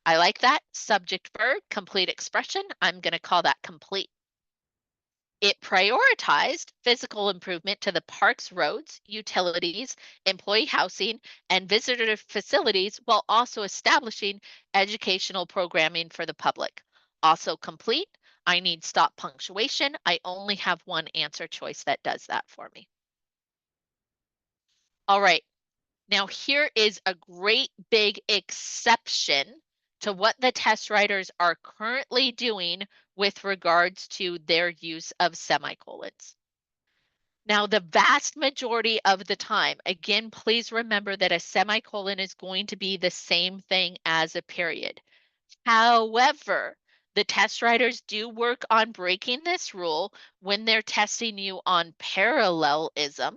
I like that. Subject verb, complete expression. I'm going to call that complete. It prioritized physical improvement to the park's roads, utilities, employee housing, and visitor facilities while also establishing educational programming for the public. Also complete. I need stop punctuation. I only have one answer choice that does that for me. All right. Now, here is a great big exception to what the test writers are currently doing with regards to their use of semicolons. Now, the vast majority of the time, again, please remember that a semicolon is going to be the same thing as a period. However, the test writers do work on breaking this rule when they're testing you on parallelism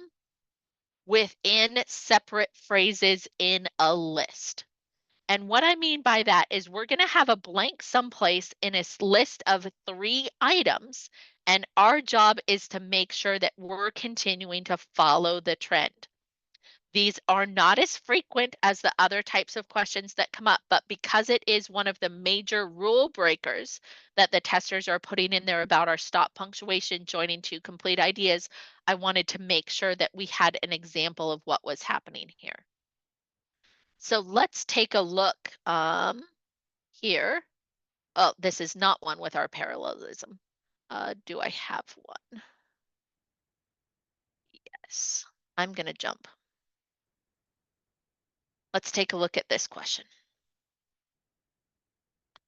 within separate phrases in a list. And what I mean by that is we're going to have a blank someplace in a list of three items, and our job is to make sure that we're continuing to follow the trend. These are not as frequent as the other types of questions that come up, but because it is one of the major rule breakers that the testers are putting in there about our stop punctuation joining two complete ideas, I wanted to make sure that we had an example of what was happening here. So let's take a look here. Oh, this is not one with our parallelism. Do I have one? Yes, I'm going to jump. Let's take a look at this question.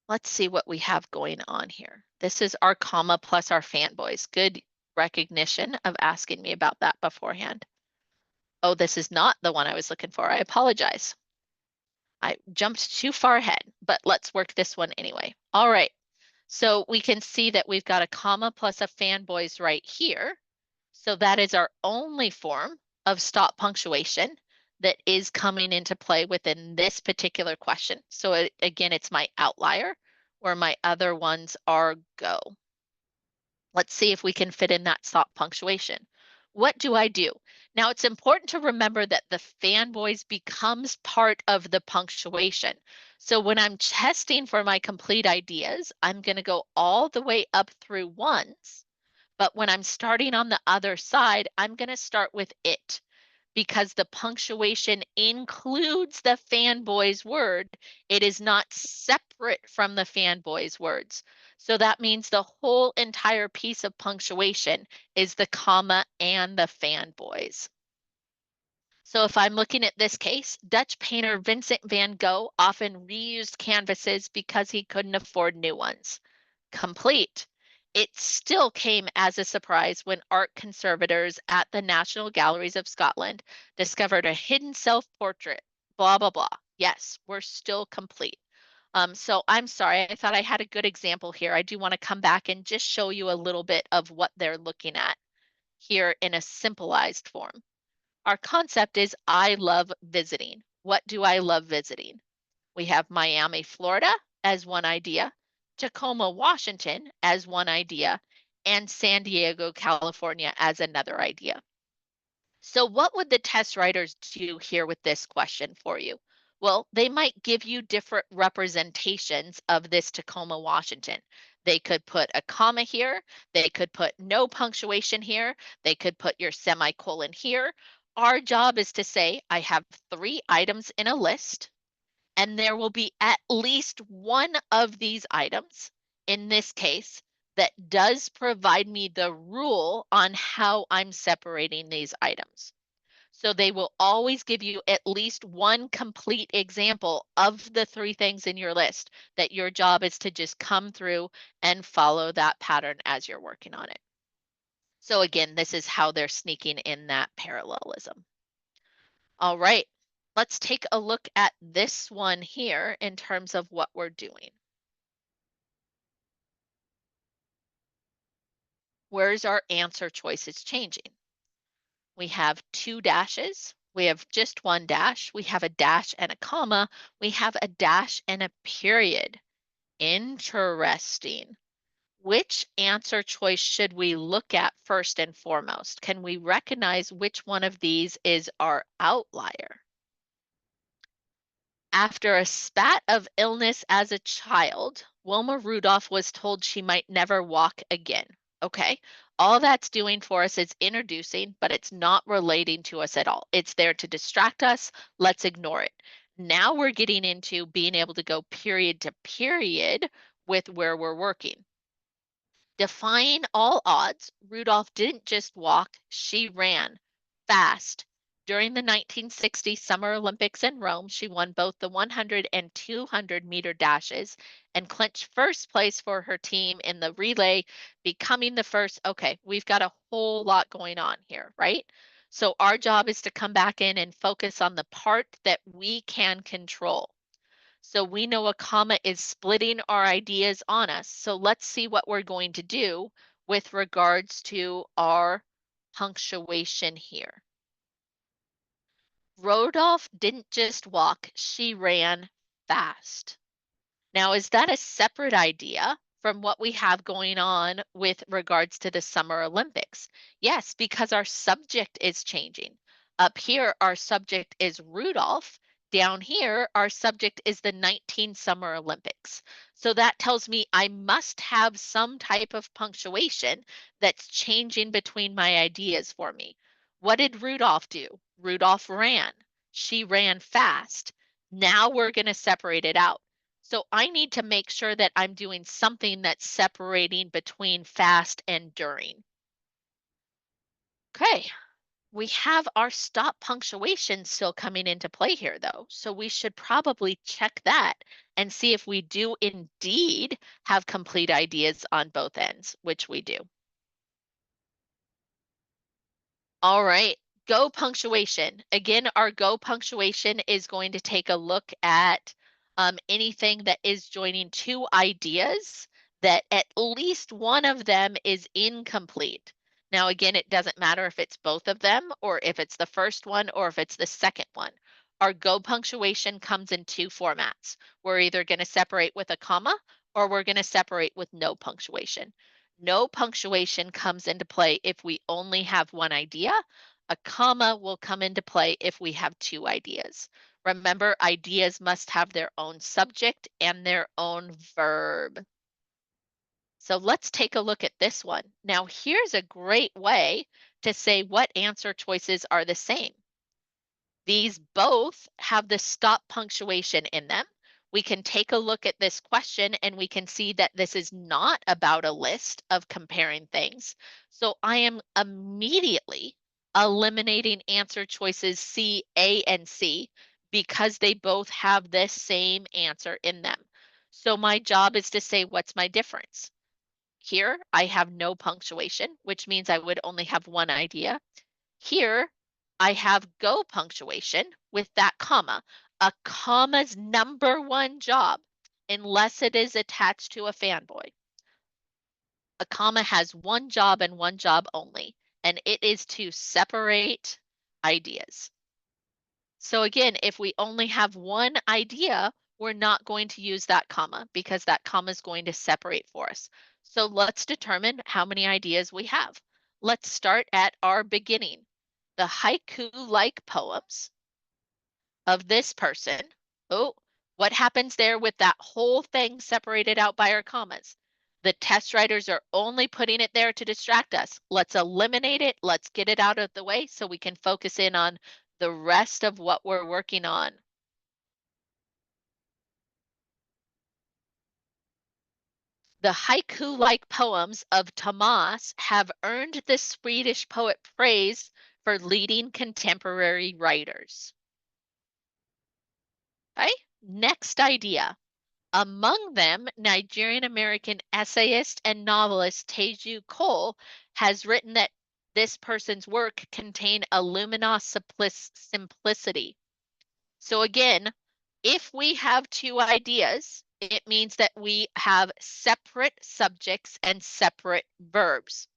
Let's see what we have going on here. This is our comma plus our fanboys. Good recognition of asking me about that beforehand. Oh, this is not the one I was looking for. I apologize. I jumped too far ahead, but let's work this one anyway. All right. So we can see that we've got a comma plus a fanboys right here. So that is our only form of stop punctuation that is coming into play within this particular question. So again, it's my outlier, where my other ones are go. Let's see if we can fit in that stop punctuation. What do I do? Now it's important to remember that the fanboys becomes part of the punctuation. So when I'm testing for my complete ideas, I'm going to go all the way up through ones. But when I'm starting on the other side, I'm going to start with it because the punctuation includes the fanboy's word. It is not separate from the fanboy's words. So that means the whole entire piece of punctuation is the comma and the fanboys. So if I'm looking at this case, Dutch painter Vincent van Gogh often reused canvases because he couldn't afford new ones. Complete. It still came as a surprise when art conservators at the National Galleries of Scotland discovered a hidden self-portrait. Blah, blah, blah. Yes, we're still complete. So I'm sorry, I thought I had a good example here. I do want to come back and just show you a little bit of what they're looking at here in a simplified form. Our concept is I love visiting. What do I love visiting? We have Miami, Florida as one idea, Tacoma, Washington as one idea, and San Diego, California as another idea. So what would the test writers do here with this question for you? Well, they might give you different representations of this Tacoma, Washington. They could put a comma here. They could put no punctuation here. They could put your semicolon here. Our job is to say, I have 3 items in a list and there will be at least one of these items, in this case, that does provide me the rule on how I'm separating these items. So they will always give you at least one complete example of the 3 things in your list that your job is to just come through and follow that pattern as you're working on it. So again, this is how they're sneaking in that parallelism. All right, let's take a look at this one here in terms of what we're doing. Where's our answer choices changing? We have 2 dashes. We have just 1 dash. We have a dash and a comma. We have a dash and a period. Interesting. Which answer choice should we look at first and foremost? Can we recognize which one of these is our outlier? After a spat of illness as a child, Wilma Rudolph was told she might never walk again. Okay, all that's doing for us is introducing, but it's not relating to us at all. It's there to distract us. Let's ignore it. Now we're getting into being able to go period to period with where we're working. Defying all odds, Rudolph didn't just walk, she ran fast. During the 1960 Summer Olympics in Rome, she won both the 100 and 200-meter dashes and clinched first place for her team in the relay, becoming the first. Okay, we've got a whole lot going on here, right? So our job is to come back in and focus on the part that we can control. So we know a comma is splitting our ideas on us. So let's see what we're going to do with regards to our punctuation here. Rodolph didn't just walk, she ran fast. Now, is that a separate idea from what we have going on with regards to the Summer Olympics? Yes, because our subject is changing. Up here, our subject is Rudolph. Down here, our subject is the 19 Summer Olympics. So that tells me I must have some type of punctuation that's changing between my ideas for me. What did Rudolph do? Rudolph ran. She ran fast. Now we're going to separate it out. So I need to make sure that I'm doing something that's separating between fast and during. Okay, we have our stop punctuation still coming into play here though. So we should probably check that and see if we do indeed have complete ideas on both ends, which we do. All right, go punctuation. Again, our go punctuation is going to take a look at anything that is joining two ideas that at least one of them is incomplete. Now, again, it doesn't matter if it's both of them or if it's the first one or if it's the second one. Our go punctuation comes in two formats. We're either going to separate with a comma or we're going to separate with no punctuation. No punctuation comes into play if we only have one idea. A comma will come into play if we have two ideas. Remember, ideas must have their own subject and their own verb. So let's take a look at this one. Now, here's a great way to say what answer choices are the same. These both have the stop punctuation in them. We can take a look at this question and we can see that this is not about a list of comparing things. So I am immediately eliminating answer choices C, A, and C because they both have the same answer in them. So my job is to say, what's my difference? Here, I have no punctuation, which means I would only have one idea. Here, I have go punctuation with that comma. A comma's number one job, unless it is attached to a fanboy. A comma has one job and one job only, and it is to separate ideas. So again, if we only have one idea, we're not going to use that comma because that comma is going to separate for us. So let's determine how many ideas we have. Let's start at our beginning. The haiku-like poems of this person. Oh, what happens there with that whole thing separated out by our commas? The test writers are only putting it there to distract us. Let's eliminate it. Let's get it out of the way so we can focus in on the rest of what we're working on. The haiku-like poems of Tomas have earned the Swedish poet praise for leading contemporary writers. Okay, next idea. Among them, Nigerian-American essayist and novelist Teju Cole has written that this person's work contained a luminous simplicity. So again, if we have two ideas, it means that we have separate subjects and separate verbs.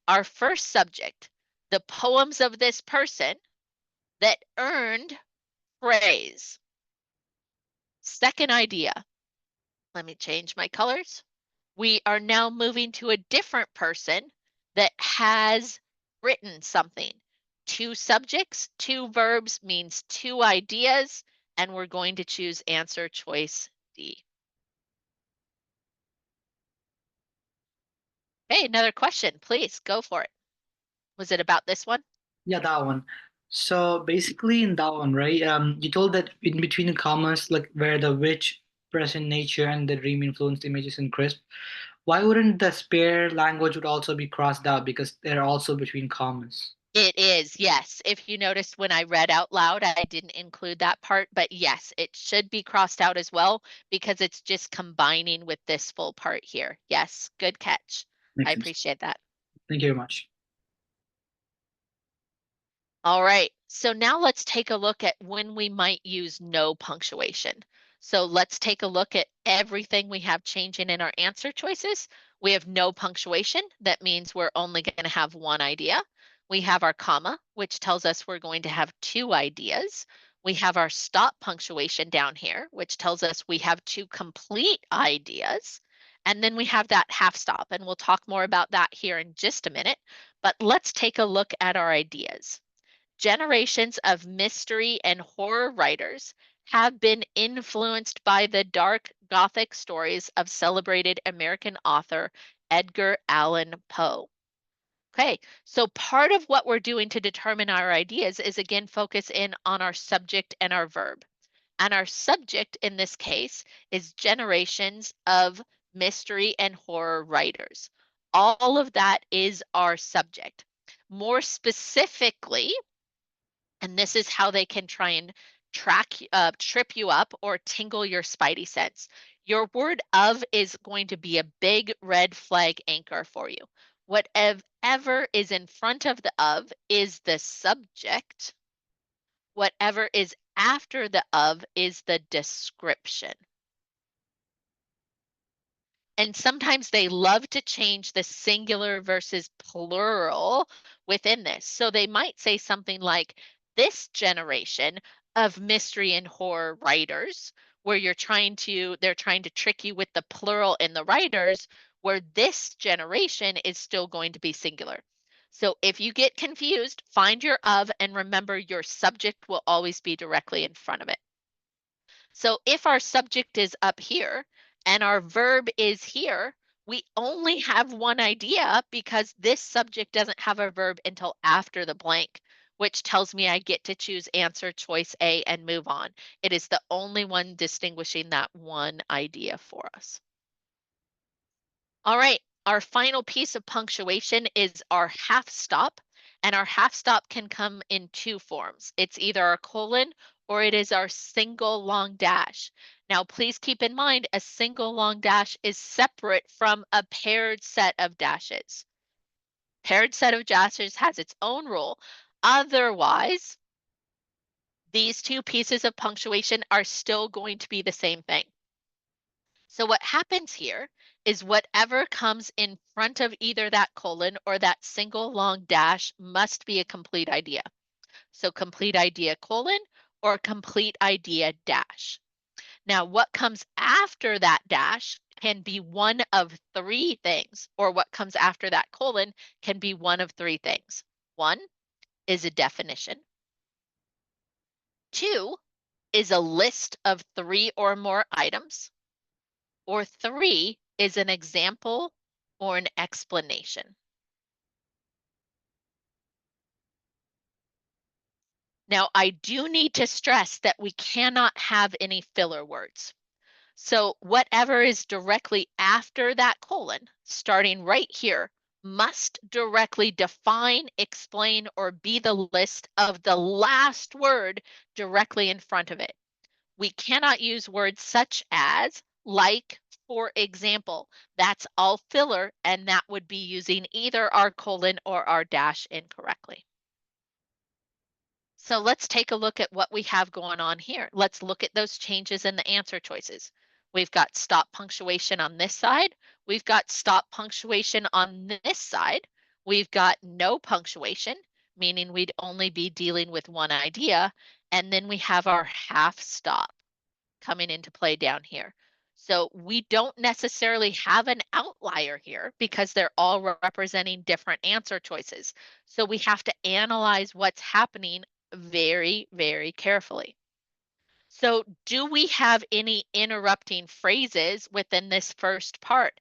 Our first subject, the poems of this person that earned praise. Second idea, let me change my colors. We are now moving to a different person that has written something. Two subjects, two verbs means two ideas, and we're going to choose answer choice D. Hey, another question, please go for it. Was it about this one? Yeah, that one. So basically, in that one, right? You told that in between the commas, like where the rich, present nature and the dream influenced images in crisp. Why wouldn't the spare language would also be crossed out because they're also between commas? It is, yes. If you noticed when I read out loud, I didn't include that part, but yes, it should be crossed out as well because it's just combining with this full part here. Yes, good catch. I Makes sense. appreciate that. Thank you very much. All right, so now let's take a look at when we might use no punctuation. So let's take a look at everything we have changing in our answer choices. We have no punctuation. That means we're only going to have one idea. We have our comma, which tells us we're going to have two ideas. We have our stop punctuation down here, which tells us we have two complete ideas. And then we have that half stop, and we'll talk more about that here in just a minute. But let's take a look at our ideas. Generations of mystery and horror writers have been influenced by the dark Gothic stories of celebrated American author Edgar Allan Poe. Okay, so part of what we're doing to determine our ideas is again focus in on our subject and our verb. And our subject in this case is generations of mystery and horror writers. All of that is our subject. More specifically, and this is how they can try and trip you up, or tingle your spidey sense. Your word of is going to be a big red flag anchor for you. Whatever is in front of the of is the subject. Whatever is after the of is the description. And sometimes they love to change the singular versus plural within this. So they might say something like, this generation of mystery and horror writers, where they're trying to trick you with the plural in the writers, where this generation is still going to be singular. So if you get confused, find your of and remember your subject will always be directly in front of it. So if our subject is up here and our verb is here, we only have one idea because this subject doesn't have a verb until after the blank, which tells me I get to choose answer choice A and move on. It is the only one distinguishing that one idea for us. All right, our final piece of punctuation is our half stop, and our half stop can come in two forms. It's either a colon or it is our single long dash. Now, please keep in mind a single long dash is separate from a paired set of dashes. Paired set of dashes has its own rule. Otherwise, these two pieces of punctuation are still going to be the same thing. So what happens here is whatever comes in front of either that colon or that single long dash must be a complete idea. So complete idea colon or complete idea dash. Now what comes after that dash can be one of three things, or what comes after that colon can be one of three things. One is a definition. Two is a list of three or more items. Or three is an example or an explanation. Now, I do need to stress that we cannot have any filler words. So whatever is directly after that colon, starting right here, must directly define, explain, or be the list of the last word directly in front of it. We cannot use words such as, like, for example. That's all filler, and that would be using either our colon or our dash incorrectly. So let's take a look at what we have going on here. Let's look at those changes in the answer choices. We've got stop punctuation on this side. We've got stop punctuation on this side. We've got no punctuation, meaning we'd only be dealing with one idea. And then we have our half stop coming into play down here. So we don't necessarily have an outlier here because they're all representing different answer choices. So we have to analyze what's happening very, very carefully. So do we have any interrupting phrases within this first part?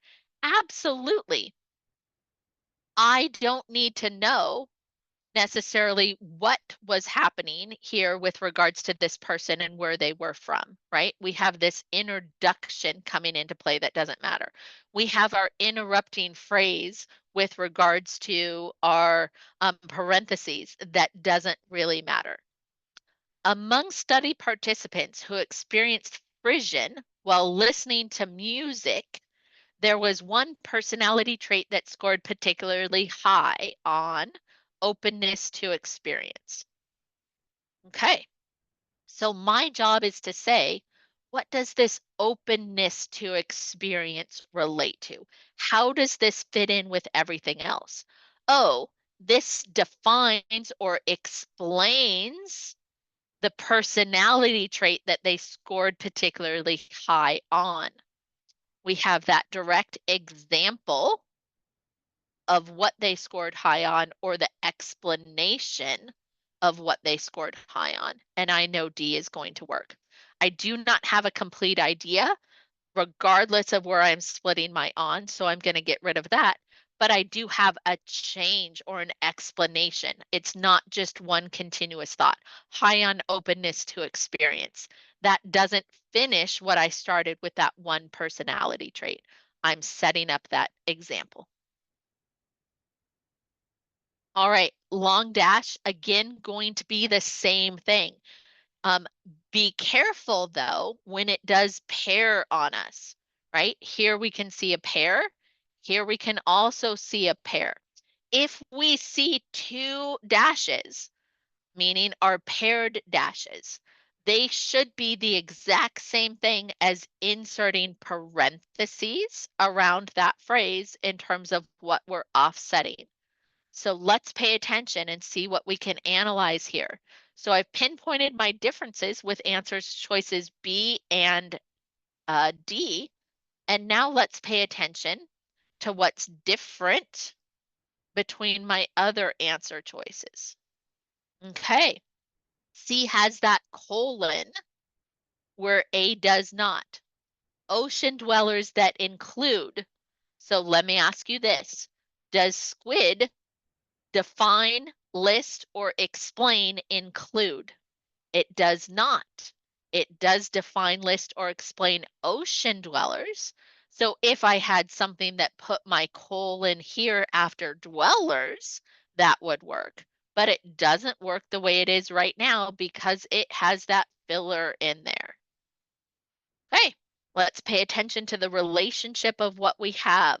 Absolutely. I don't need to know necessarily what was happening here with regards to this person and where they were from, right? We have this introduction coming into play that doesn't matter. We have our interrupting phrase with regards to our parentheses that doesn't really matter. Among study participants who experienced frisson while listening to music, there was one personality trait that scored particularly high on openness to experience. Okay, so my job is to say, what does this openness to experience relate to? How does this fit in with everything else? Oh, this defines or explains the personality trait that they scored particularly high on. We have that direct example of what they scored high on or the explanation of what they scored high on. And I know D is going to work. I do not have a complete idea regardless of where I'm splitting my on, so I'm going to get rid of that. But I do have a change or an explanation. It's not just one continuous thought. High on openness to experience. That doesn't finish what I started with that one personality trait. I'm setting up that example. All right, long dash, again, going to be the same thing. Um, be careful though when it does pair on us, right? Here we can see a pair. Here we can also see a pair. If we see two dashes, meaning our paired dashes, they should be the exact same thing as inserting parentheses around that phrase in terms of what we're offsetting. So let's pay attention and see what we can analyze here. So I've pinpointed my differences with answers choices B and D. And now let's pay attention to what's different between my other answer choices. Okay, C has that colon where A does not. Ocean dwellers that include. So let me ask you this. Does squid define, list, or explain include? It does not. It does define, list, or explain ocean dwellers. So if I had something that put my colon here after dwellers, that would work. But it doesn't work the way it is right now because it has that filler in there. Okay, let's pay attention to the relationship of what we have.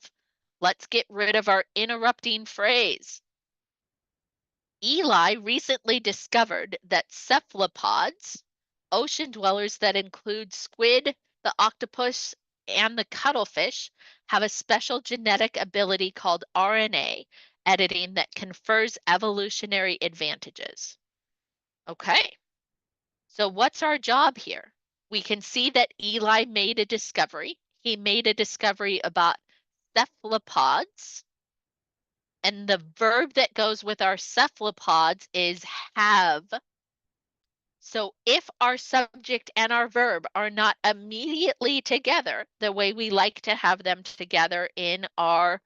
Let's get rid of our interrupting phrase. Eli recently discovered that cephalopods, ocean dwellers that include squid, the octopus, and the cuttlefish, have a special genetic ability called RNA editing that confers evolutionary advantages. Okay, so what's our job here? We can see that Eli made a discovery. He made a discovery about cephalopods. And the verb that goes with our cephalopods is have. So if our subject and our verb are not immediately together, the way we like to have them together in our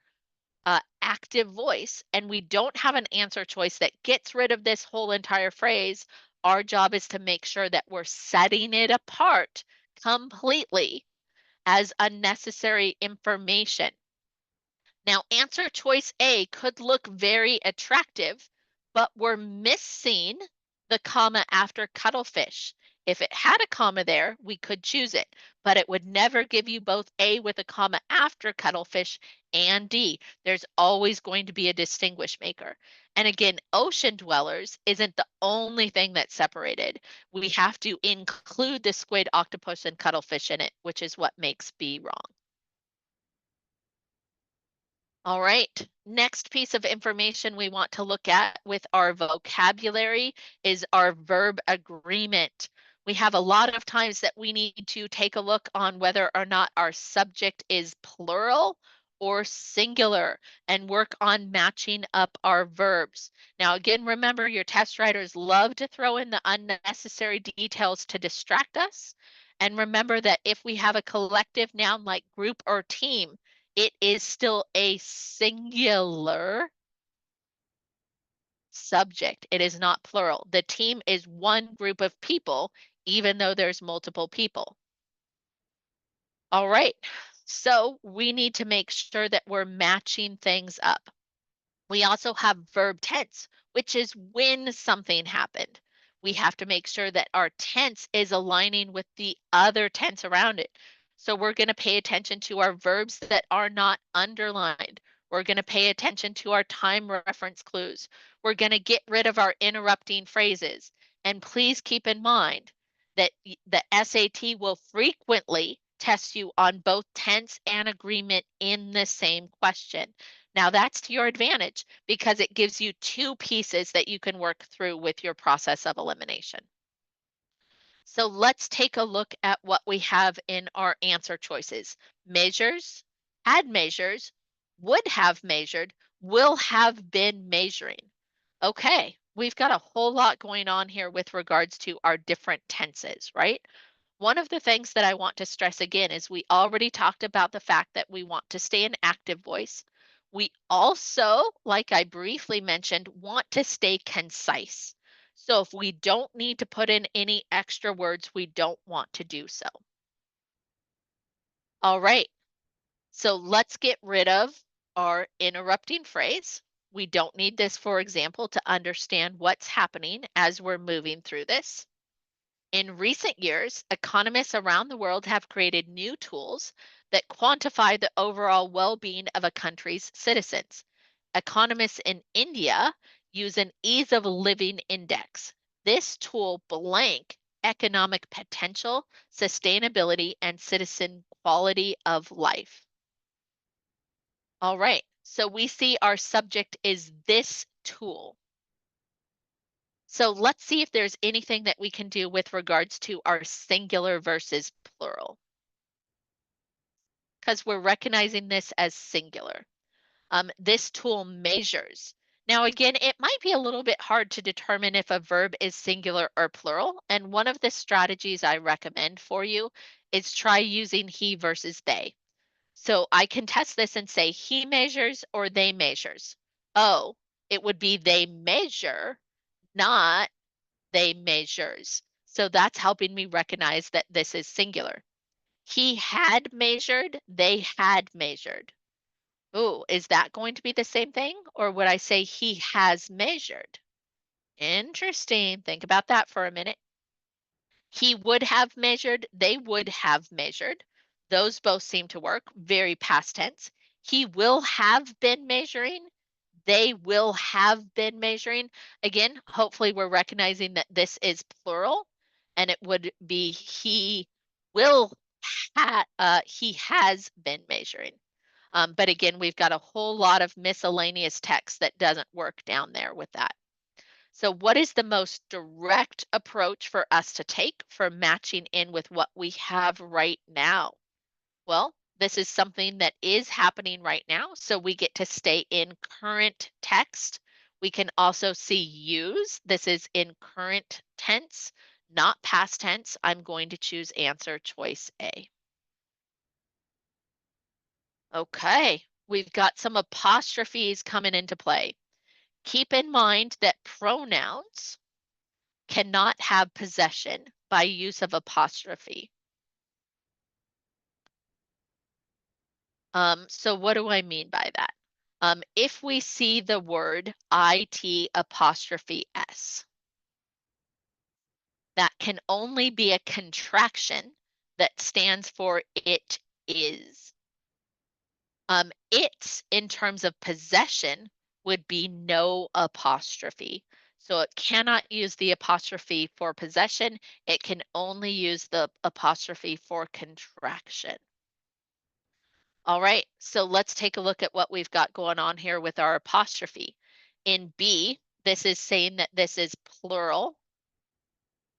active voice, and we don't have an answer choice that gets rid of this whole entire phrase, our job is to make sure that we're setting it apart completely as unnecessary information. Now, answer choice A could look very attractive, but we're missing the comma after cuttlefish. If it had a comma there, we could choose it, but it would never give you both A with a comma after cuttlefish and D. There's always going to be a distinguish maker. And again, ocean dwellers isn't the only thing that's separated. We have to include the squid, octopus, and cuttlefish in it, which is what makes B wrong. All right, next piece of information we want to look at with our vocabulary is our verb agreement. We have a lot of times that we need to take a look on whether or not our subject is plural or singular and work on matching up our verbs. Now, again, remember your test writers love to throw in the unnecessary details to distract us. And remember that if we have a collective noun like group or team, it is still a singular subject. It is not plural. The team is one group of people, even though there's multiple people. All right, so we need to make sure that we're matching things up. We also have verb tense, which is when something happened. We have to make sure that our tense is aligning with the other tense around it. So we're going to pay attention to our verbs that are not underlined. We're going to pay attention to our time reference clues. We're going to get rid of our interrupting phrases. And please keep in mind that the SAT will frequently test you on both tense and agreement in the same question. Now that's to your advantage because it gives you two pieces that you can work through with your process of elimination. So let's take a look at what we have in our answer choices. Measures, had measures, would have measured, will have been measuring. Okay, we've got a whole lot going on here with regards to our different tenses, right? One of the things that I want to stress again is we already talked about the fact that we want to stay in active voice. We also, like I briefly mentioned, want to stay concise. So if we don't need to put in any extra words, we don't want to do so. All right, so let's get rid of our interrupting phrase. We don't need this, for example, to understand what's happening as we're moving through this. In recent years, economists around the world have created new tools that quantify the overall well being of a country's citizens. Economists in India use an ease of living index. This tool blank economic potential, sustainability, and citizen quality of life. All right, so we see our subject is this tool. So let's see if there's anything that we can do with regards to our singular versus plural, because we're recognizing this as singular. This tool measures. Now, again, it might be a little bit hard to determine if a verb is singular or plural. And one of the strategies I recommend for you is try using he versus they. So I can test this and say he measures or they measures. Oh, it would be they measure, not they measures. So that's helping me recognize that this is singular. He had measured, they had measured. Ooh, is that going to be the same thing? Or would I say he has measured? Interesting. Think about that for a minute. He would have measured, they would have measured. Those both seem to work, very past tense. He will have been measuring, they will have been measuring. Again, hopefully we're recognizing that this is plural and it would be will he has been measuring. But again, we've got a whole lot of miscellaneous text that doesn't work down there with that. So what is the most direct approach for us to take for matching in with what we have right now? Well, this is something that is happening right now, so we get to stay in current text. We can also see use. This is in current tense, not past tense. I'm going to choose answer choice A. Okay, we've got some apostrophes coming into play. Keep in mind that pronouns cannot have possession by use of apostrophe. So what do I mean by that? If we see the word IT apostrophe S, that can only be a contraction that stands for it is. It's in terms of possession would be no apostrophe. So it cannot use the apostrophe for possession. It can only use the apostrophe for contraction. All right, so let's take a look at what we've got going on here with our apostrophe. In B, this is saying that this is plural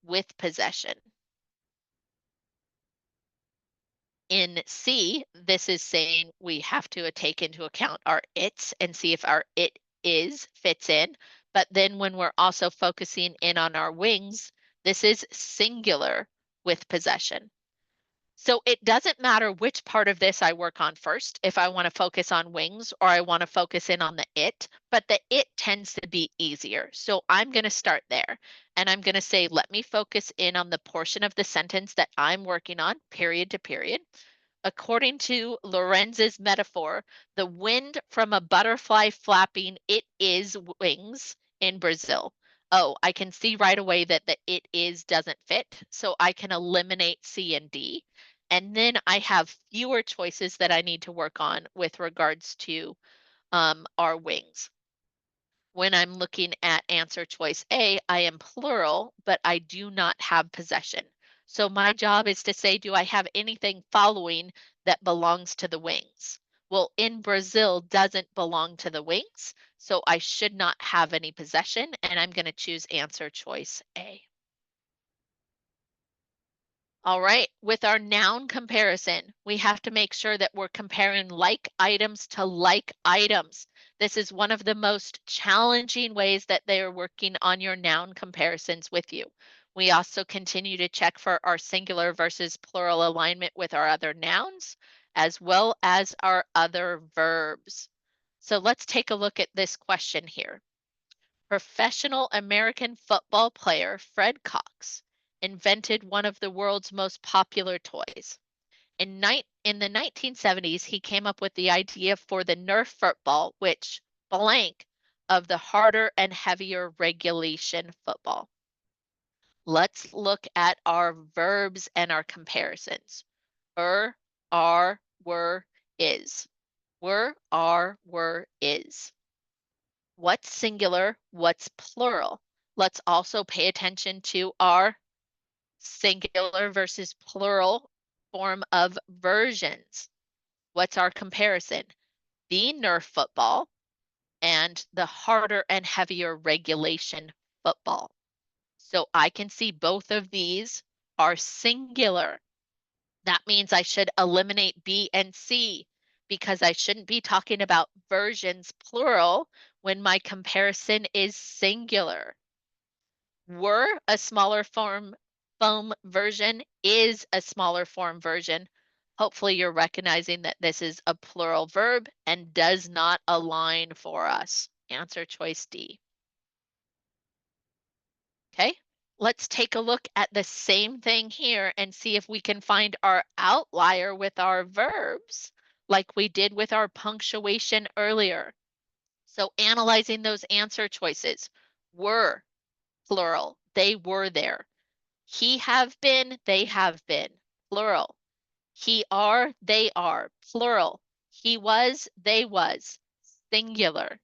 with possession. In C, this is saying we have to take into account our it's and see if our it is fits in. But then when we're also focusing in on our wings, this is singular with possession. So it doesn't matter which part of this I work on first, if I want to focus on wings or I want to focus in on the it, but the it tends to be easier. So I'm going to start there and I'm going to say, let me focus in on the portion of the sentence that I'm working on, period to period. According to Lorenz's metaphor, the wind from a butterfly flapping it is wings in Brazil. Oh, I can see right away that the it is doesn't fit, so I can eliminate C and D. And then I have fewer choices that I need to work on with regards to our wings. When I'm looking at answer choice A, I am plural, but I do not have possession. So my job is to say, do I have anything following that belongs to the wings? Well, in Brazil doesn't belong to the wings, so I should not have any possession, and I'm going to choose answer choice A. All right, with our noun comparison, we have to make sure that we're comparing like items to like items. This is one of the most challenging ways that they are working on your noun comparisons with you. We also continue to check for our singular versus plural alignment with our other nouns, as well as our other verbs. So let's take a look at this question here. Professional American football player Fred Cox invented one of the world's most popular toys. In the 1970s, he came up with the idea for the Nerf football, which blank of the harder and heavier regulation football. Let's look at our verbs and our comparisons. Are, were, is. Were, are, were, is. What's singular? What's plural? Let's also pay attention to our singular versus plural form of versions. What's our comparison? The Nerf football and the harder and heavier regulation football. So I can see both of these are singular. That means I should eliminate B and C because I shouldn't be talking about versions plural when my comparison is singular. Were a smaller form foam version is a smaller form version. Hopefully you're recognizing that this is a plural verb and does not align for us. Answer choice D. Okay, let's take a look at the same thing here and see if we can find our outlier with our verbs like we did with our punctuation earlier. So analyzing those answer choices. Were, plural, they were there. He have been, they have been, plural. He are, they are, plural. He was, they was, singular.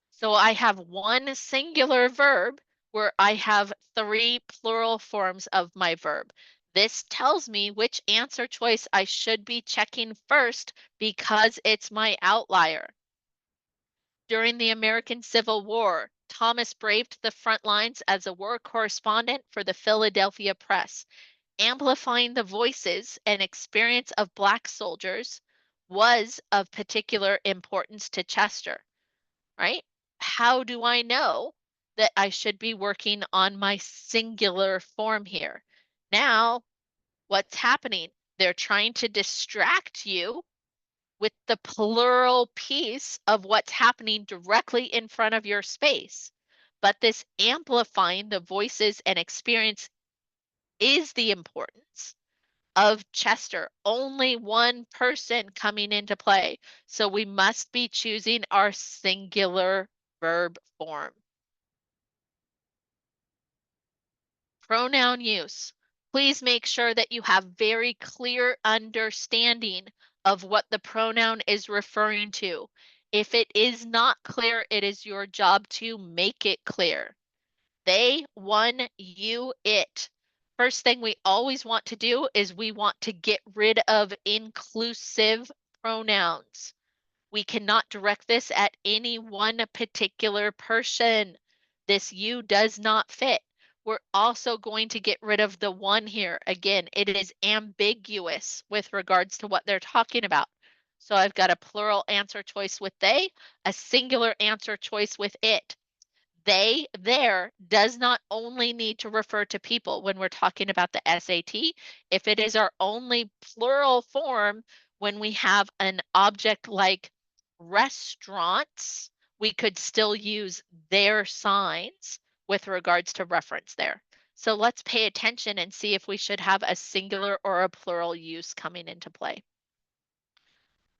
So I have one singular verb where I have three plural forms of my verb. This tells me which answer choice I should be checking first because it's my outlier. During the American Civil War, Thomas braved the front lines as a war correspondent for the Philadelphia Press. Amplifying the voices and experience of Black soldiers was of particular importance to Chester, right? How do I know that I should be working on my singular form here? Now, what's happening? They're trying to distract you with the plural piece of what's happening directly in front of your space. But this amplifying the voices and experience is the importance of Chester. Only one person coming into play. So we must be choosing our singular verb form. Pronoun use. Please make sure that you have very clear understanding of what the pronoun is referring to. If it is not clear, it is your job to make it clear. They, one, you, it. First thing we always want to do is we want to get rid of inclusive pronouns. We cannot direct this at any one particular person. This you does not fit. We're also going to get rid of the one here. Again, it is ambiguous with regards to what they're talking about. So I've got a plural answer choice with they, a singular answer choice with it. They, there does not only need to refer to people when we're talking about the SAT. If it is our only plural form, when we have an object like restaurants, we could still use their signs with regards to reference there. So let's pay attention and see if we should have a singular or a plural use coming into play.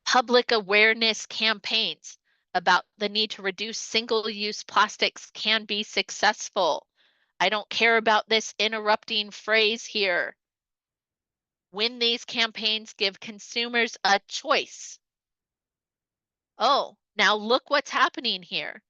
Public awareness campaigns about the need to reduce single-use plastics can be successful. I don't care about this interrupting phrase here. When these campaigns give consumers a choice. Oh, now look what's happening here.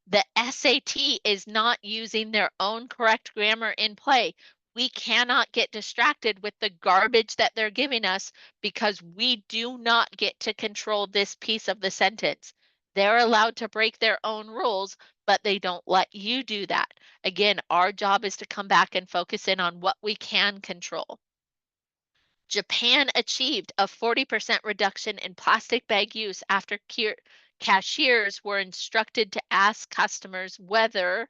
The SAT is not using their own correct grammar in play. We cannot get distracted with the garbage that they're giving us because we do not get to control this piece of the sentence. They're allowed to break their own rules, but they don't let you do that. Again, our job is to come back and focus in on what we can control. Japan achieved a 40% reduction in plastic bag use after cashiers were instructed to ask customers whether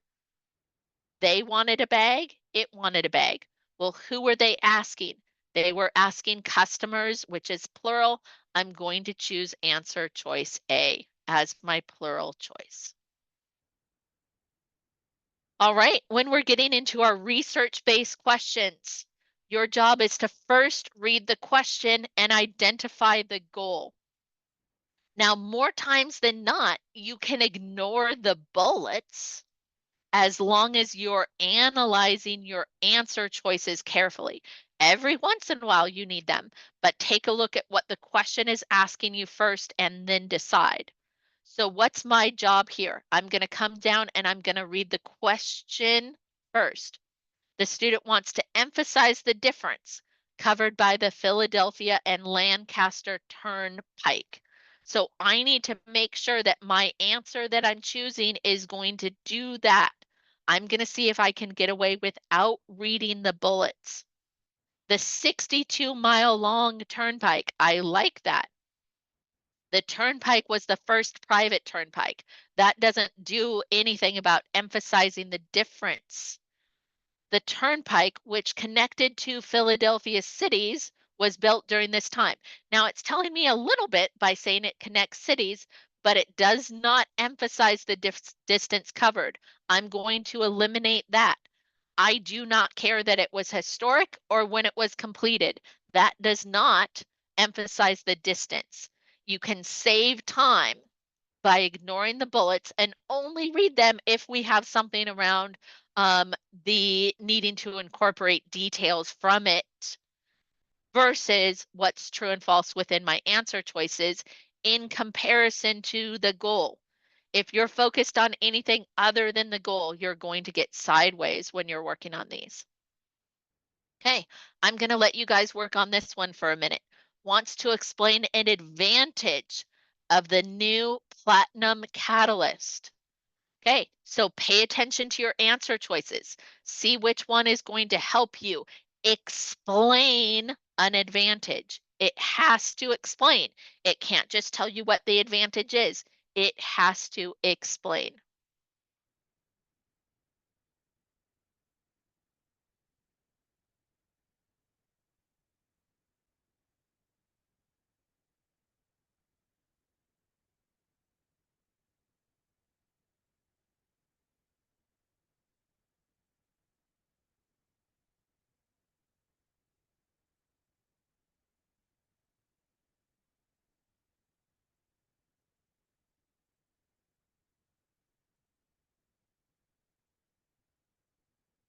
they wanted a bag, it wanted a bag. Well, who were they asking? They were asking customers, which is plural. I'm going to choose answer choice A as my plural choice. All right, when we're getting into our research-based questions, your job is to first read the question and identify the goal. Now, more times than not, you can ignore the bullets as long as you're analyzing your answer choices carefully. Every once in a while, you need them, but take a look at what the question is asking you first and then decide. So, what's my job here? I'm going to come down and I'm going to read the question first. The student wants to emphasize the difference covered by the Philadelphia and Lancaster Turnpike. So I need to make sure that my answer that I'm choosing is going to do that. I'm going to see if I can get away without reading the bullets. The 62-mile long turnpike, I like that. The turnpike was the first private turnpike. That doesn't do anything about emphasizing the difference. The turnpike, which connected to Philadelphia cities, was built during this time. Now, it's telling me a little bit by saying it connects cities, but it does not emphasize the distance covered. I'm going to eliminate that. I do not care that it was historic or when it was completed. That does not emphasize the distance. You can save time by ignoring the bullets and only read them if we have something around the needing to incorporate details from it versus what's true and false within my answer choices in comparison to the goal. If you're focused on anything other than the goal, you're going to get sideways when you're working on these. Okay, I'm going to let you guys work on this one for a minute. Wants to explain an advantage of the new platinum catalyst. Okay, so pay attention to your answer choices. See which one is going to help you explain an advantage. It has to explain. It can't just tell you what the advantage is. It has to explain.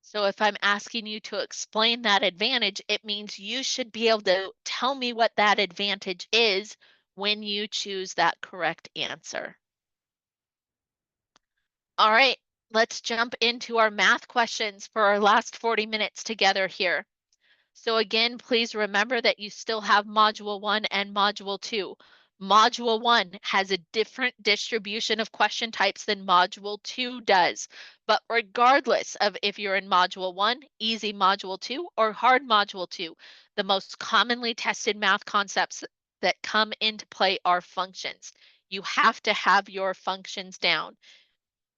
So if I'm asking you to explain that advantage, it means you should be able to tell me what that advantage is when you choose that correct answer. All right, let's jump into our math questions for our last 40 minutes together here. So again, please remember that you still have Module 1 and Module 2. Module 1 has a different distribution of question types than Module 2 does. But regardless of if you're in Module 1, easy Module 2, or hard Module 2, the most commonly tested math concepts that come into play are functions. You have to have your functions down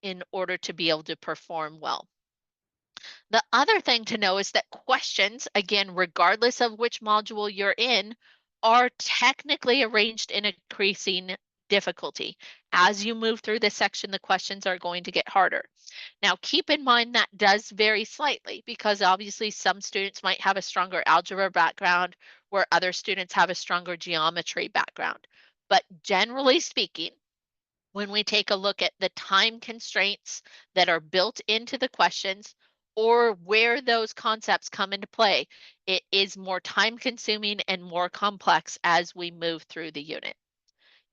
in order to be able to perform well. The other thing to know is that questions, again, regardless of which module you're in, are technically arranged in increasing difficulty. As you move through this section, the questions are going to get harder. Now, keep in mind that does vary slightly because obviously some students might have a stronger algebra background where other students have a stronger geometry background. But generally speaking, when we take a look at the time constraints that are built into the questions or where those concepts come into play, it is more time consuming and more complex as we move through the unit.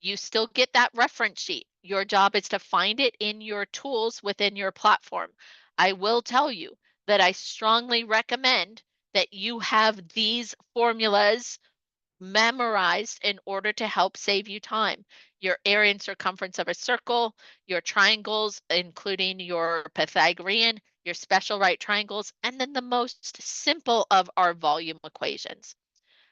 You still get that reference sheet. Your job is to find it in your tools within your platform. I will tell you that I strongly recommend that you have these formulas memorized in order to help save you time. Your area and circumference of a circle, your triangles, including your Pythagorean, your special right triangles, and then the most simple of our volume equations.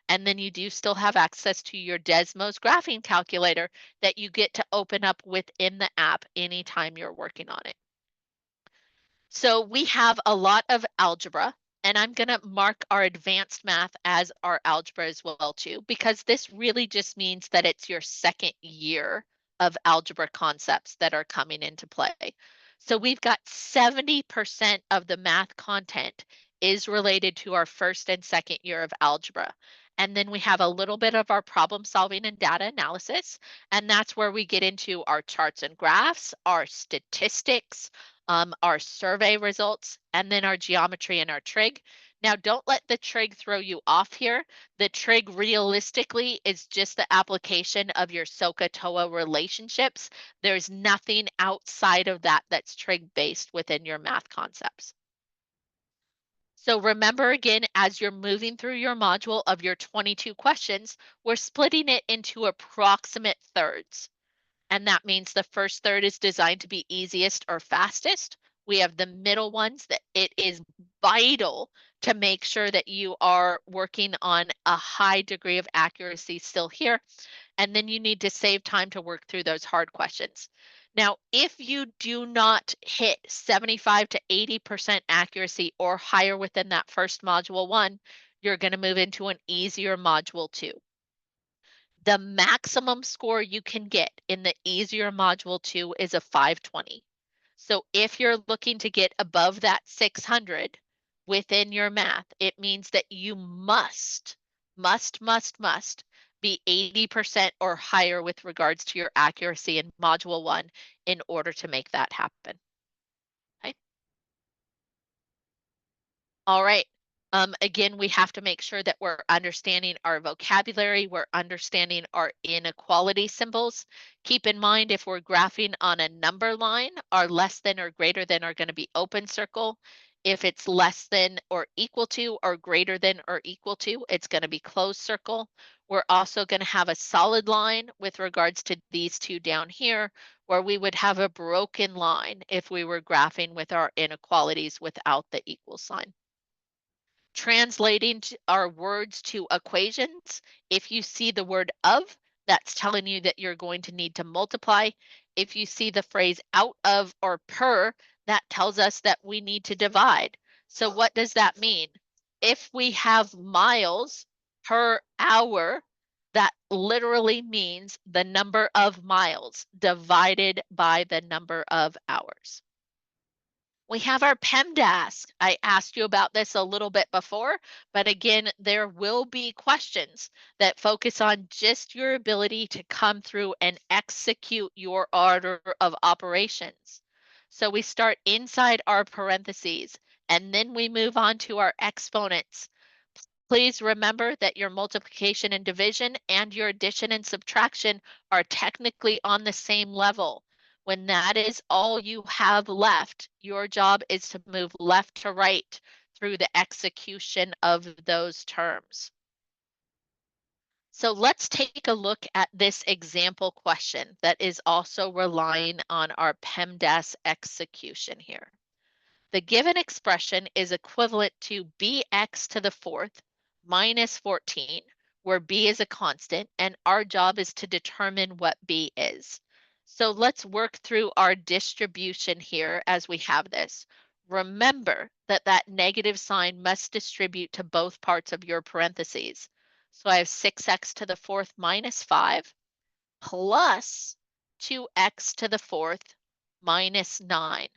And then you do still have access to your Desmos graphing calculator that you get to open up within the app anytime you're working on it. So we have a lot of algebra, and I'm going to mark our advanced math as our algebra as well too, because this really just means that it's your second year of algebra concepts that are coming into play. So we've got 70% of the math content is related to our first and second year of algebra. And then we have a little bit of our problem solving and data analysis. And that's where we get into our charts and graphs, our statistics, our survey results, and then our geometry and our trig. Now, don't let the trig throw you off here. The trig realistically is just the application of your SOHCAHTOA relationships. There's nothing outside of that that's trig based within your math concepts. So remember again, as you're moving through your module of your 22 questions, we're splitting it into approximate thirds. And that means the first third is designed to be easiest or fastest. We have the middle ones that it is vital to make sure that you are working on a high degree of accuracy still here. And then you need to save time to work through those hard questions. Now, if you do not hit 75 to 80% accuracy or higher within that first module 1, you're going to move into an easier module 2. The maximum score you can get in the easier module 2 is a 520. So if you're looking to get above that 600 within your math, it means that you must be 80% or higher with regards to your accuracy in module 1 in order to make that happen. Okay. All right. Again, we have to make sure that we're understanding our vocabulary, we're understanding our inequality symbols. Keep in mind, if we're graphing on a number line, our less than or greater than are going to be open circle. If it's less than or equal to or greater than or equal to, it's going to be closed circle. We're also going to have a solid line with regards to these two down here, where we would have a broken line if we were graphing with our inequalities without the equal sign. Translating our words to equations, if you see the word of, that's telling you that you're going to need to multiply. If you see the phrase out of or per, that tells us that we need to divide. So what does that mean? If we have miles per hour, that literally means the number of miles divided by the number of hours. We have our PEMDAS. I asked you about this a little bit before, but again, there will be questions that focus on just your ability to come through and execute your order of operations. So we start inside our parentheses, and then we move on to our exponents. Please remember that your multiplication and division and your addition and subtraction are technically on the same level. When that is all you have left, your job is to move left to right through the execution of those terms. So let's take a look at this example question that is also relying on our PEMDAS execution here. The given expression is equivalent to bx to the fourth minus 14, where b is a constant, and our job is to determine what b is. So let's work through our distribution here as we have this. Remember that that negative sign must distribute to both parts of your parentheses. So I have 6x to the fourth minus 5 plus 2x to the fourth minus 9.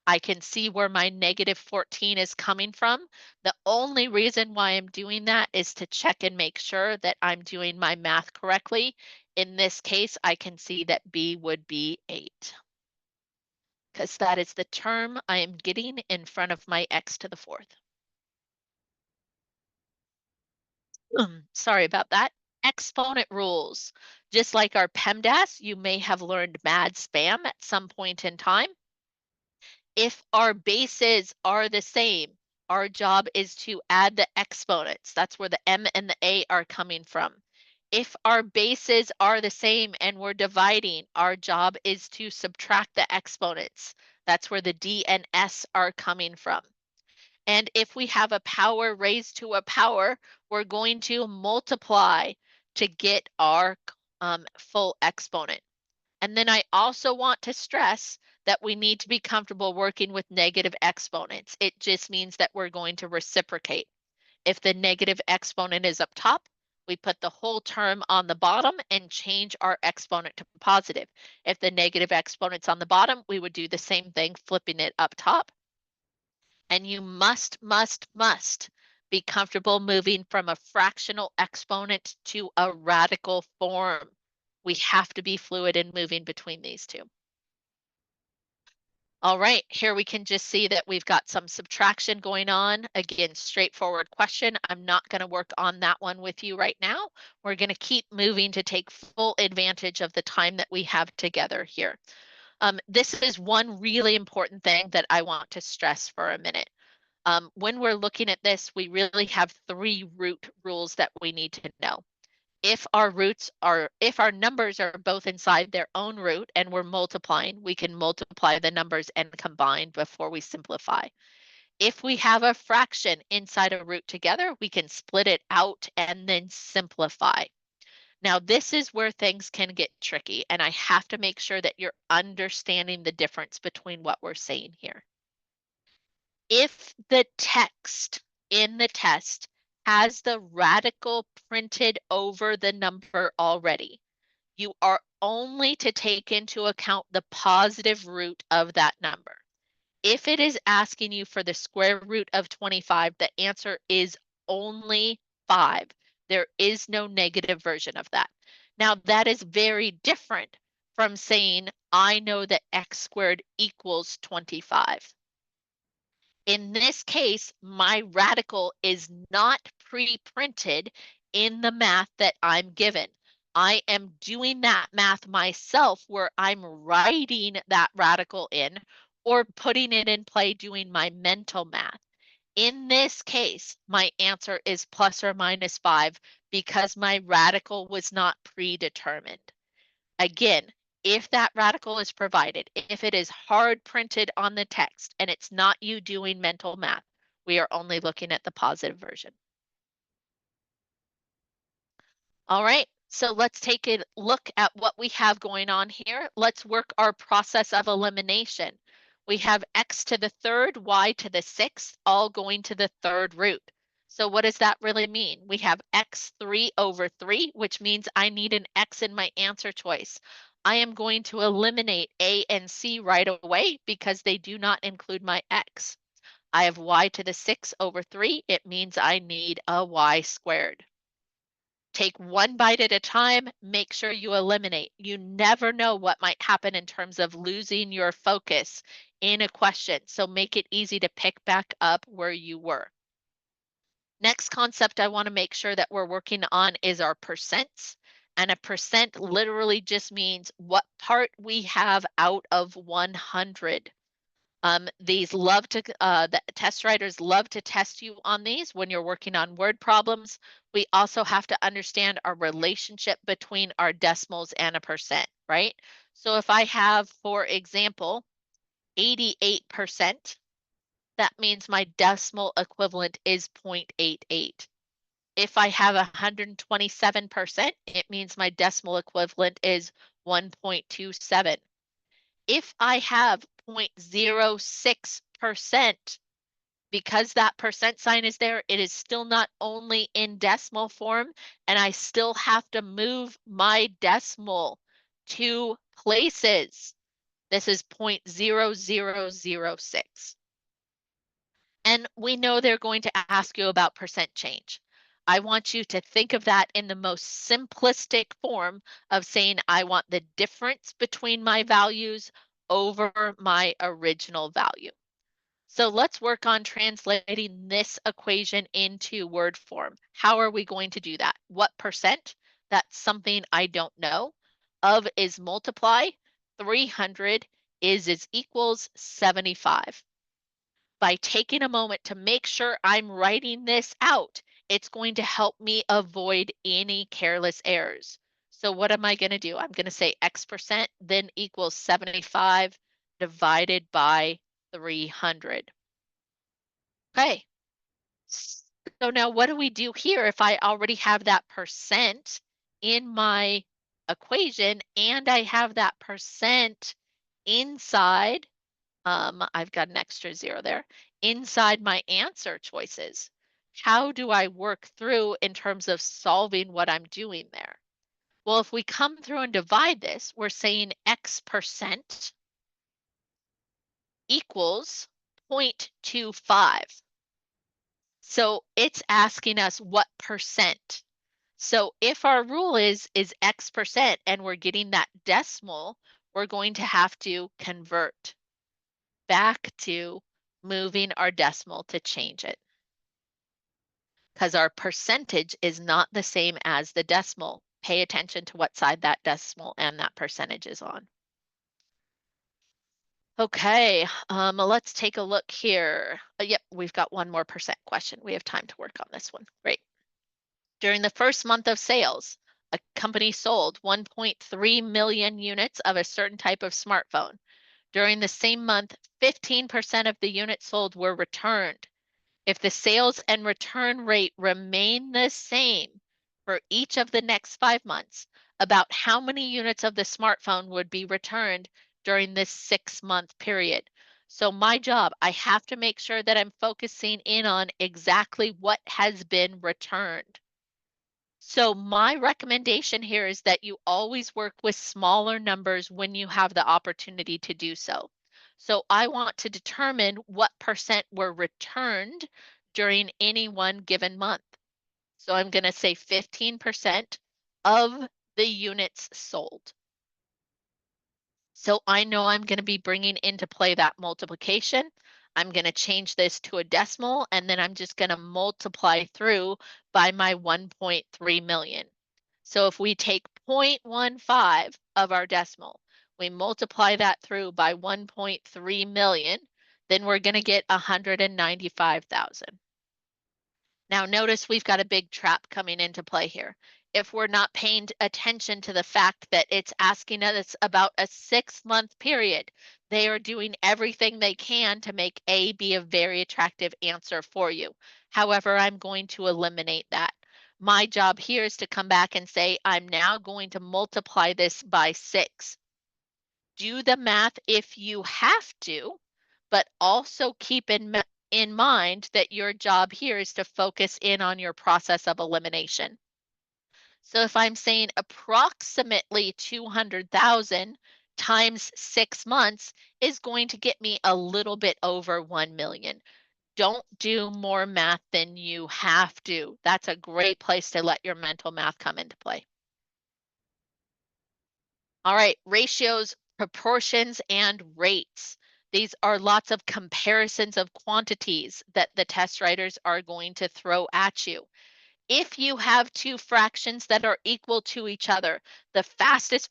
I can see where my negative 14 is coming from. The only reason why I'm doing that is to check and make sure that I'm doing my math correctly. In this case, I can see that B would be 8, because that is the term I am getting in front of my x to the fourth. Sorry about that. Exponent rules. Just like our PEMDAS, you may have learned mad spam at some point in time. If our bases are the same, our job is to add the exponents. That's where the M and the A are coming from. If our bases are the same and we're dividing, our job is to subtract the exponents. That's where the D and S are coming from. And if we have a power raised to a power, we're going to multiply to get our full exponent. And then I also want to stress that we need to be comfortable working with negative exponents. It just means that we're going to reciprocate. If the negative exponent is up top, we put the whole term on the bottom and change our exponent to positive. If the negative exponent's on the bottom, we would do the same thing, flipping it up top. And you must be comfortable moving from a fractional exponent to a radical form. We have to be fluid in moving between these two. All right, here we can just see that we've got some subtraction going on. Again, straightforward question. I'm not going to work on that one with you right now. We're going to keep moving to take full advantage of the time that we have together here. This is one really important thing that I want to stress for a minute. When we're looking at this, we really have three root rules that we need to know. If our numbers are both inside their own root and we're multiplying, we can multiply the numbers and combine before we simplify. If we have a fraction inside a root together, we can split it out and then simplify. Now, this is where things can get tricky, and I have to make sure that you're understanding the difference between what we're saying here. If the text in the test has the radical printed over the number already, you are only to take into account the positive root of that number. If it is asking you for the square root of 25, the answer is only 5. There is no negative version of that. Now, that is very different from saying, I know that x squared equals 25. In this case, my radical is not pre-printed in the math that I'm given. I am doing that math myself where I'm writing that radical in or putting it in play doing my mental math. In this case, my answer is plus or minus 5 because my radical was not predetermined. Again, if that radical is provided, if it is hard printed on the text and it's not you doing mental math, we are only looking at the positive version. All right, so let's take a look at what we have going on here. Let's work our process of elimination. We have x to the third, y to the sixth, all going to the third root. So what does that really mean? We have x3 over 3, which means I need an x in my answer choice. I am going to eliminate a and c right away because they do not include my x. I have y to the 6 over 3. It means I need a y squared. Take one bite at a time, make sure you eliminate. You never know what might happen in terms of losing your focus in a question, so make it easy to pick back up where you were. Next concept I want to make sure that we're working on is our percents. And a percent literally just means what part we have out of 100. The test writers love to test you on these when you're working on word problems. We also have to understand our relationship between our decimals and a percent, right? So if I have, for example, 88%, that means my decimal equivalent is 0.88. If I have 127%, it means my decimal equivalent is 1.27. If I have 0.06%, because that percent sign is there, it is still not only in decimal form, and I still have to move my decimal 2 places. This is 0.0006. And we know they're going to ask you about percent change. I want you to think of that in the most simplistic form of saying, I want the difference between my values over my original value. So let's work on translating this equation into word form. How are we going to do that? What percent? That's something I don't know. Of is multiply. 300 is equals 75. By taking a moment to make sure I'm writing this out, it's going to help me avoid any careless errors. So what am I going to do? I'm going to say x% then equals 75 divided by 300. Okay, so now what do we do here if I already have that percent in my equation and I have that percent inside, I've got an extra 0 there, inside my answer choices? How do I work through in terms of solving what I'm doing there? Well, if we come through and divide this, we're saying x% equals 0.25. So it's asking us what percent. So if our rule is x% and we're getting that decimal, we're going to have to convert. back to moving our decimal to change it, because our percentage is not the same as the decimal. Pay attention to what side that decimal and that percentage is on. Okay, let's take a look here. Yep, we've got one more percent question. We have time to work on this one. Great. During the first month of sales, a company sold 1.3 million units of a certain type of smartphone. During the same month, 15% of the units sold were returned. If the sales and return rate remain the same for each of the next 5 months, about how many units of the smartphone would be returned during this 6-month period? So my job, I have to make sure that I'm focusing in on exactly what has been returned. So my recommendation here is that you always work with smaller numbers when you have the opportunity to do so. So I want to determine what percent were returned during any one given month. So I'm going to say 15% of the units sold. So I know I'm going to be bringing into play that multiplication. I'm going to change this to a decimal, and then I'm just going to multiply through by my 1.3 million. So if we take 0.15 of our decimal, we multiply that through by 1.3 million, then we're going to get 195,000. Now notice we've got a big trap coming into play here. If we're not paying attention to the fact that it's asking us about a 6-month period, they are doing everything they can to make A be a very attractive answer for you. However, I'm going to eliminate that. My job here is to come back and say, I'm now going to multiply this by 6. Do the math if you have to, but also keep in mind that your job here is to focus in on your process of elimination. So if I'm saying approximately 200,000 times 6 months is going to get me a little bit over 1 million. Don't do more math than you have to. That's a great place to let your mental math come into play. All right, ratios, proportions, and rates. These are lots of comparisons of quantities that the test writers are going to throw at you. If you have two fractions that are equal to each other, the fastest,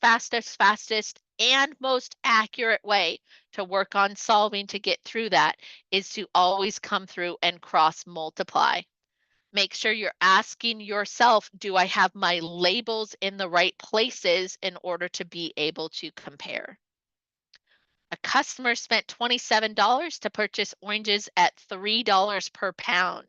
and most accurate way to work on solving to get through that is to always come through and cross multiply. Make sure you're asking yourself, do I have my labels in the right places in order to be able to compare? A customer spent $27 to purchase oranges at $3 per pound.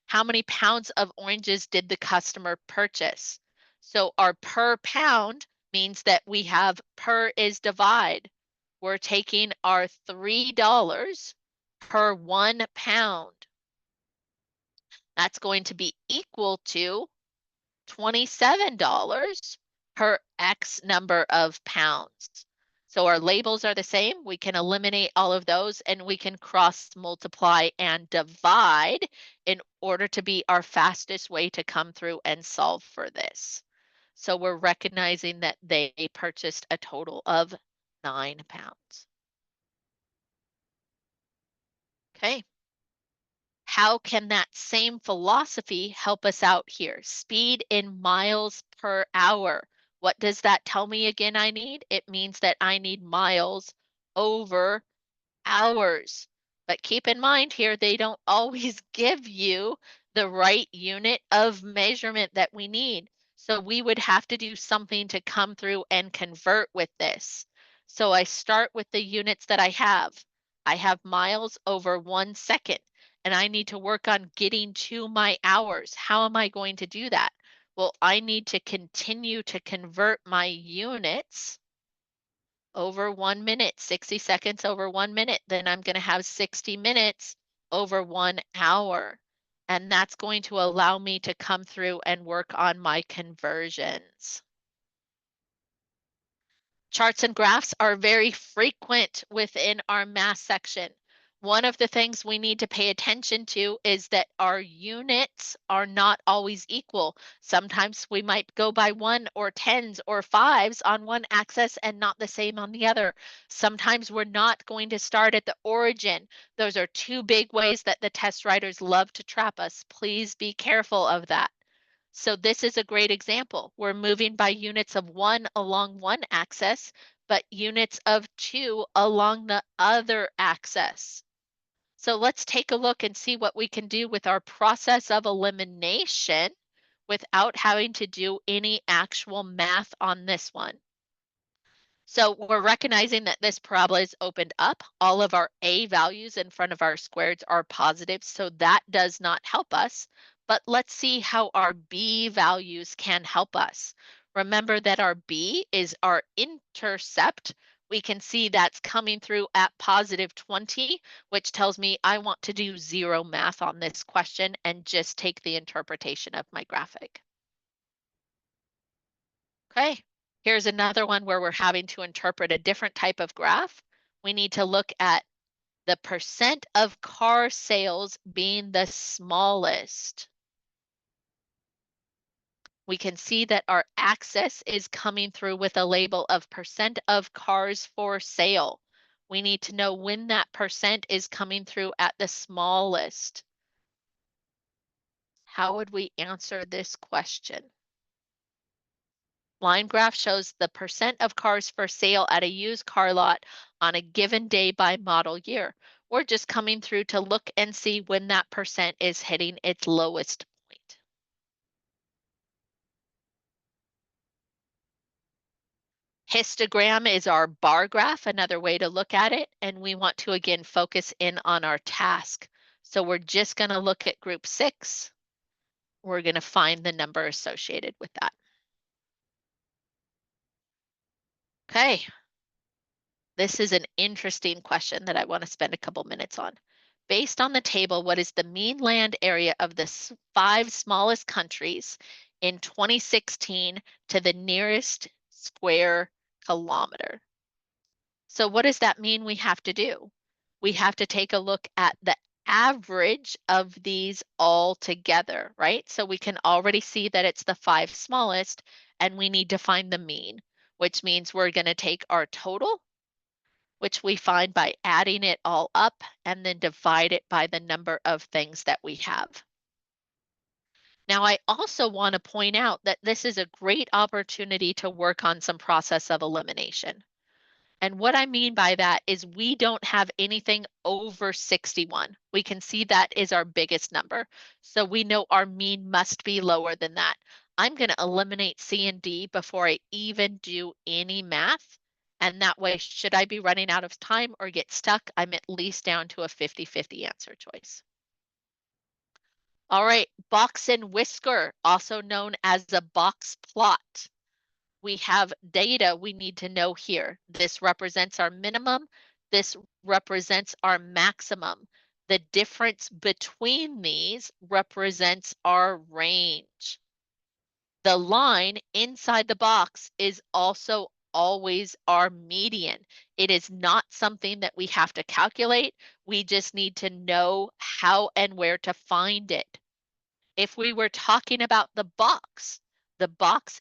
How many pounds of oranges did the customer purchase? So our per pound means that we have per is divide. We're taking our $3 per 1 pound. That's going to be equal to $27 per X number of pounds. So our labels are the same. We can eliminate all of those and we can cross multiply and divide in order to be our fastest way to come through and solve for this. So we're recognizing that they purchased a total of 9 pounds. Okay. How can that same philosophy help us out here? Speed in miles per hour. What does that tell me again I need? It means that I need miles over hours. But keep in mind here, they don't always give you the right unit of measurement that we need. So we would have to do something to come through and convert with this. So I start with the units that I have. I have miles over 1 second, and I need to work on getting to my hours. How am I going to do that? Well, I need to continue to convert my units over 1 minute, 60 seconds over 1 minute. Then I'm going to have 60 minutes over 1 hour. And that's going to allow me to come through and work on my conversions. Charts and graphs are very frequent within our math section. One of the things we need to pay attention to is that our units are not always equal. Sometimes we might go by one or tens or fives on one axis and not the same on the other. Sometimes we're not going to start at the origin. Those are two big ways that the test writers love to trap us. Please be careful of that. So this is a great example. We're moving by units of one along one axis, but units of two along the other axis. So let's take a look and see what we can do with our process of elimination without having to do any actual math on this one. So we're recognizing that this parabola is opened up. All of our A values in front of our squares are positive, so that does not help us. But let's see how our B values can help us. Remember that our B is our intercept. We can see that's coming through at positive 20, which tells me I want to do zero math on this question and just take the interpretation of my graphic. Okay, here's another one where we're having to interpret a different type of graph. We need to look at the percent of car sales being the smallest. We can see that our axis is coming through with a label of percent of cars for sale. We need to know when that percent is coming through at the smallest. How would we answer this question? Line graph shows the percent of cars for sale at a used car lot on a given day by model year. We're just coming through to look and see when that percent is hitting its lowest point. Histogram is our bar graph, another way to look at it, and we want to again focus in on our task. So we're just going to look at group 6. We're going to find the number associated with that. Okay, this is an interesting question that I want to spend a couple minutes on. Based on the table, what is the mean land area of the 5 smallest countries in 2016 to the nearest square kilometer? So what does that mean we have to do? We have to take a look at the average of these all together, right? So we can already see that it's the 5 smallest, and we need to find the mean, which means we're going to take our total, which we find by adding it all up and then divide it by the number of things that we have. Now, I also want to point out that this is a great opportunity to work on some process of elimination. And what I mean by that is we don't have anything over 61. We can see that is our biggest number. So we know our mean must be lower than that. I'm going to eliminate C and D before I even do any math. And that way, should I be running out of time or get stuck, I'm at least down to a 50-50 answer choice. All right, box and whisker, also known as a box plot. We have data we need to know here. This represents our minimum. This represents our maximum. The difference between these represents our range. The line inside the box is also always our median. It is not something that we have to calculate. We just need to know how and where to find it. If we were talking about the box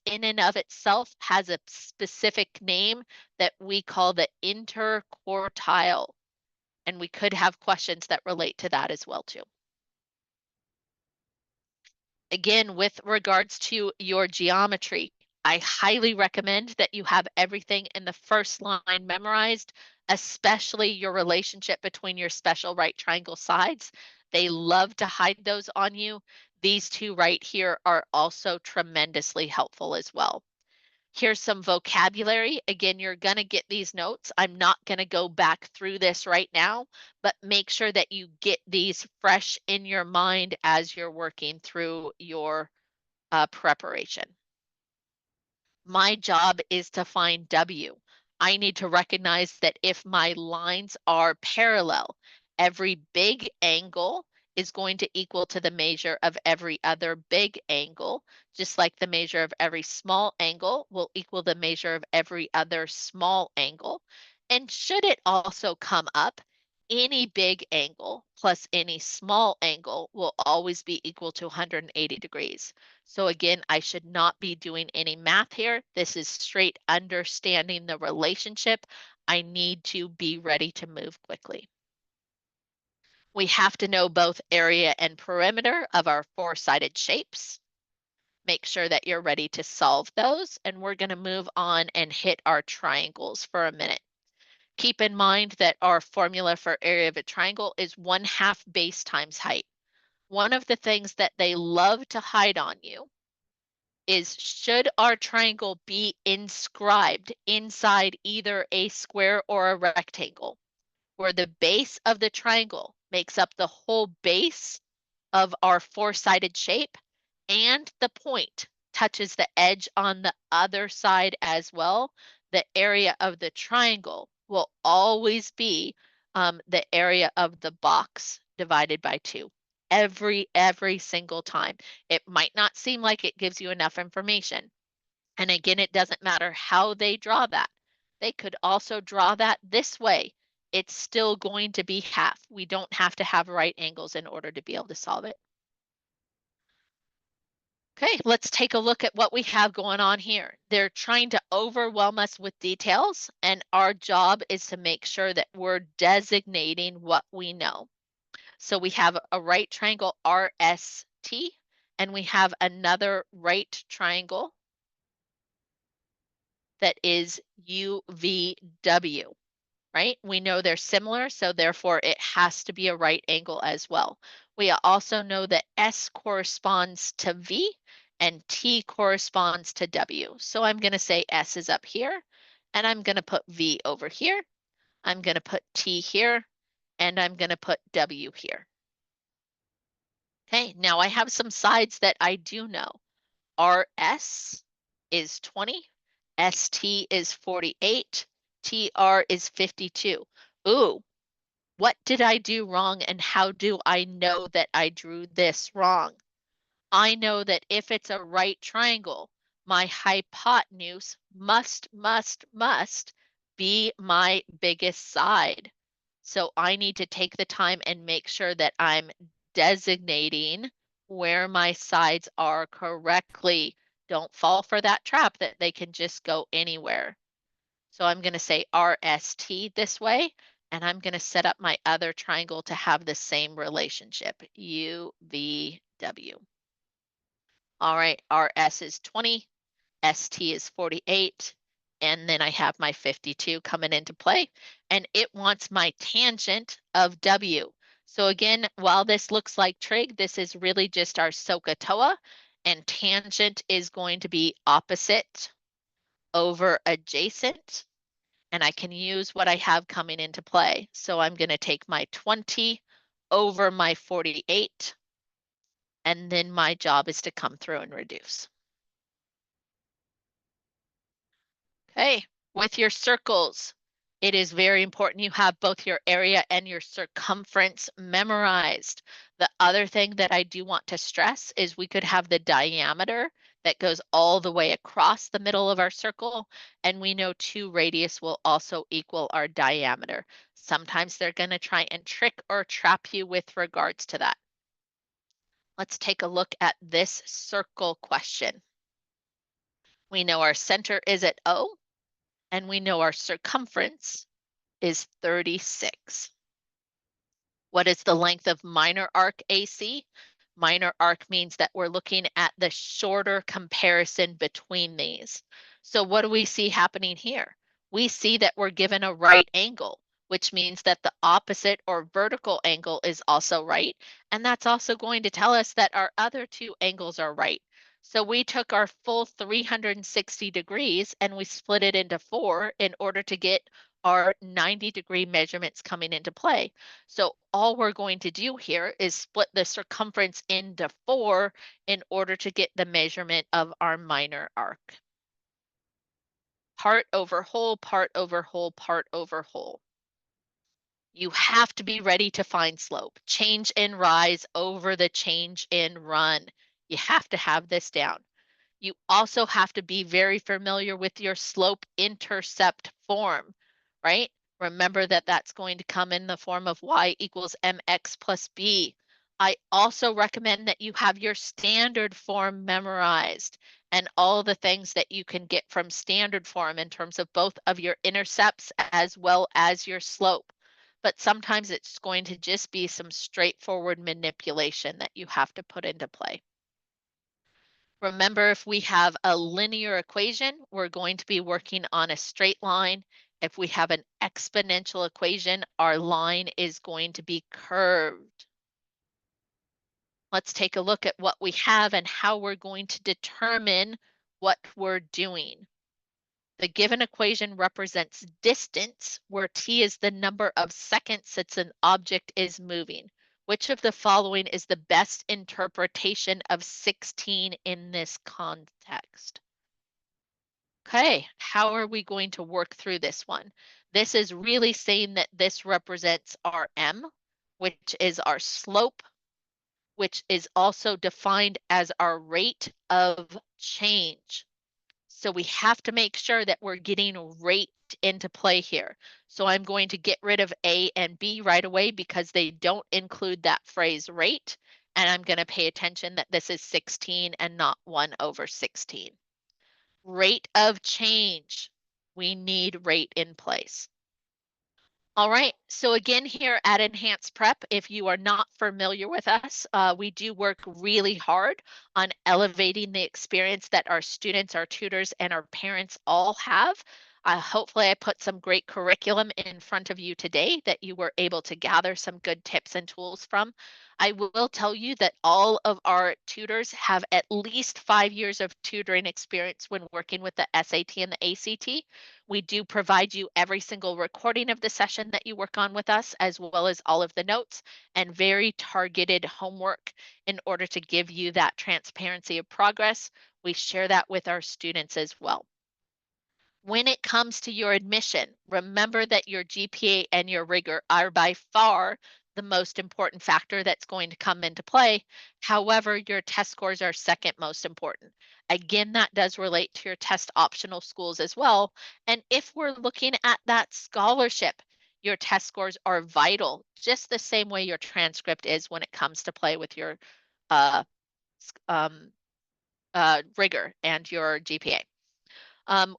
in and of itself has a specific name that we call the interquartile. And we could have questions that relate to that as well too. Again, with regards to your geometry, I highly recommend that you have everything in the first line memorized, especially your relationship between your special right triangle sides. They love to hide those on you. These two right here are also tremendously helpful as well. Here's some vocabulary. Again, you're going to get these notes. I'm not going to go back through this right now, but make sure that you get these fresh in your mind as you're working through your preparation. My job is to find W. I need to recognize that if my lines are parallel, every big angle is going to equal to the measure of every other big angle, just like the measure of every small angle will equal the measure of every other small angle. And should it also come up, any big angle plus any small angle will always be equal to 180 degrees. So again, I should not be doing any math here. This is straight understanding the relationship. I need to be ready to move quickly. We have to know both area and perimeter of our four-sided shapes. Make sure that you're ready to solve those, and we're going to move on and hit our triangles for a minute. Keep in mind that our formula for area of a triangle is 1/2 base times height. One of the things that they love to hide on you is, should our triangle be inscribed inside either a square or a rectangle, where the base of the triangle makes up the whole base of our four-sided shape, and the point touches the edge on the other side as well, the area of the triangle will always be the area of the box divided by 2. Every single time. It might not seem like it gives you enough information. And again, it doesn't matter how they draw that. They could also draw that this way. It's still going to be half. We don't have to have right angles in order to be able to solve it. Okay, let's take a look at what we have going on here. They're trying to overwhelm us with details, and our job is to make sure that we're designating what we know. So we have a right triangle RST, and we have another right triangle that is UVW, right? We know they're similar, so therefore it has to be a right angle as well. We also know that S corresponds to V and T corresponds to W. So I'm going to say S is up here, and I'm going to put V over here. I'm going to put T here, and I'm going to put W here. Okay, now I have some sides that I do know. RS is 20, ST is 48, TR is 52. Ooh, what did I do wrong, and how do I know that I drew this wrong? I know that if it's a right triangle, my hypotenuse must be my biggest side. So I need to take the time and make sure that I'm designating where my sides are correctly. Don't fall for that trap that they can just go anywhere. So I'm going to say RST this way, and I'm going to set up my other triangle to have the same relationship, UVW. All right, RS is 20, ST is 48, and then I have my 52 coming into play, and it wants my tangent of W. So again, while this looks like trig, this is really just our SOHCAHTOA, and tangent is going to be opposite over adjacent, and I can use what I have coming into play. So I'm going to take my 20 over my 48, and then my job is to come through and reduce. Okay, with your circles, it is very important you have both your area and your circumference memorized. The other thing that I do want to stress is we could have the diameter that goes all the way across the middle of our circle, and we know 2 radius will also equal our diameter. Sometimes they're going to try and trick or trap you with regards to that. Let's take a look at this circle question. We know our center is at O, and we know our circumference is 36. What is the length of minor arc AC? Minor arc means that we're looking at the shorter comparison between these. So what do we see happening here? We see that we're given a right angle, which means that the opposite or vertical angle is also right. And that's also going to tell us that our other 2 angles are right. So we took our full 360 degrees and we split it into 4 in order to get our 90-degree measurements coming into play. So all we're going to do here is split the circumference into 4 in order to get the measurement of our minor arc. Part over whole, part over whole, part over whole. You have to be ready to find slope. Change in rise over the change in run. You have to have this down. You also have to be very familiar with your slope intercept form, right? Remember that that's going to come in the form of y equals mx plus b. I also recommend that you have your standard form memorized and all the things that you can get from standard form in terms of both of your intercepts as well as your slope. But sometimes it's going to just be some straightforward manipulation that you have to put into play. Remember, if we have a linear equation, we're going to be working on a straight line. If we have an exponential equation, our line is going to be curved. Let's take a look at what we have and how we're going to determine what we're doing. The given equation represents distance, where t is the number of seconds that an object is moving. Which of the following is the best interpretation of 16 in this context? Okay, how are we going to work through this one? This is really saying that this represents our m, which is our slope, which is also defined as our rate of change. So we have to make sure that we're getting rate into play here. So I'm going to get rid of A and B right away because they don't include that phrase rate. And I'm going to pay attention that this is 16 and not 1 over 16. Rate of change. We need rate in place. All right, so again here at Enhanced Prep, if you are not familiar with us, we do work really hard on elevating the experience that our students, our tutors, and our parents all have. Hopefully I put some great curriculum in front of you today that you were able to gather some good tips and tools from. I will tell you that all of our tutors have at least 5 years of tutoring experience when working with the SAT and the ACT. We do provide you every single recording of the session that you work on with us, as well as all of the notes and very targeted homework in order to give you that transparency of progress. We share that with our students as well. When it comes to your admission, remember that your GPA and your rigor are by far the most important factor that's going to come into play. However, your test scores are second most important. Again, that does relate to your test optional schools as well. And if we're looking at that scholarship, your test scores are vital, just the same way your transcript is when it comes to play with your uh, um, rigor and your GPA.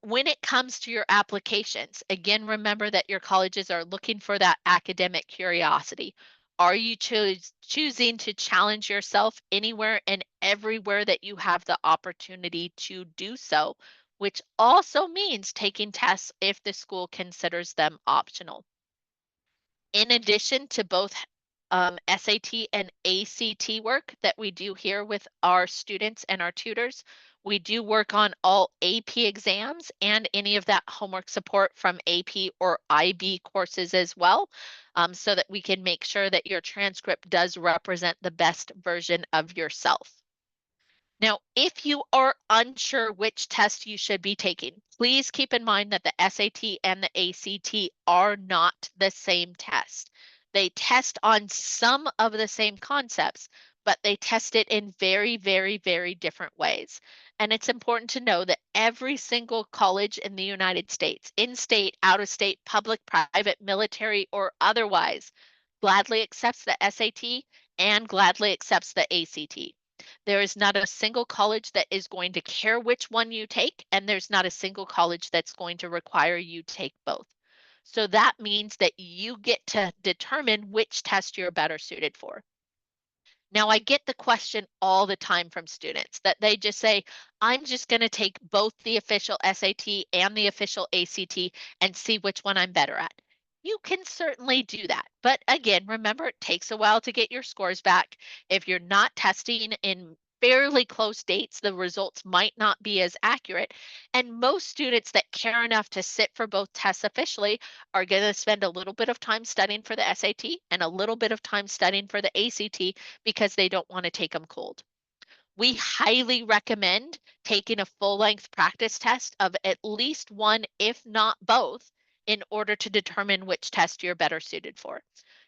When it comes to your applications, again, remember that your colleges are looking for that academic curiosity. Are you choosing to challenge yourself anywhere and everywhere that you have the opportunity to do so, which also means taking tests if the school considers them optional? In addition to both SAT and ACT work that we do here with our students and our tutors, we do work on all AP exams and any of that homework support from AP or IB courses as well, so that we can make sure that your transcript does represent the best version of yourself. Now, if you are unsure which test you should be taking, please keep in mind that the SAT and the ACT are not the same test. They test on some of the same concepts, but they test it in very, very, very different ways. And it's important to know that every single college in the United States, in-state, out-of-state, public, private, military, or otherwise, gladly accepts the SAT and gladly accepts the ACT. There is not a single college that is going to care which one you take, and there's not a single college that's going to require you take both. So that means that you get to determine which test you're better suited for. Now, I get the question all the time from students that they just say, I'm just going to take both the official SAT and the official ACT and see which one I'm better at. You can certainly do that. But again, remember, it takes a while to get your scores back. If you're not testing in fairly close dates, the results might not be as accurate. And most students that care enough to sit for both tests officially are going to spend a little bit of time studying for the SAT and a little bit of time studying for the ACT because they don't want to take them cold. We highly recommend taking a full length practice test of at least one, if not both, in order to determine which test you're better suited for.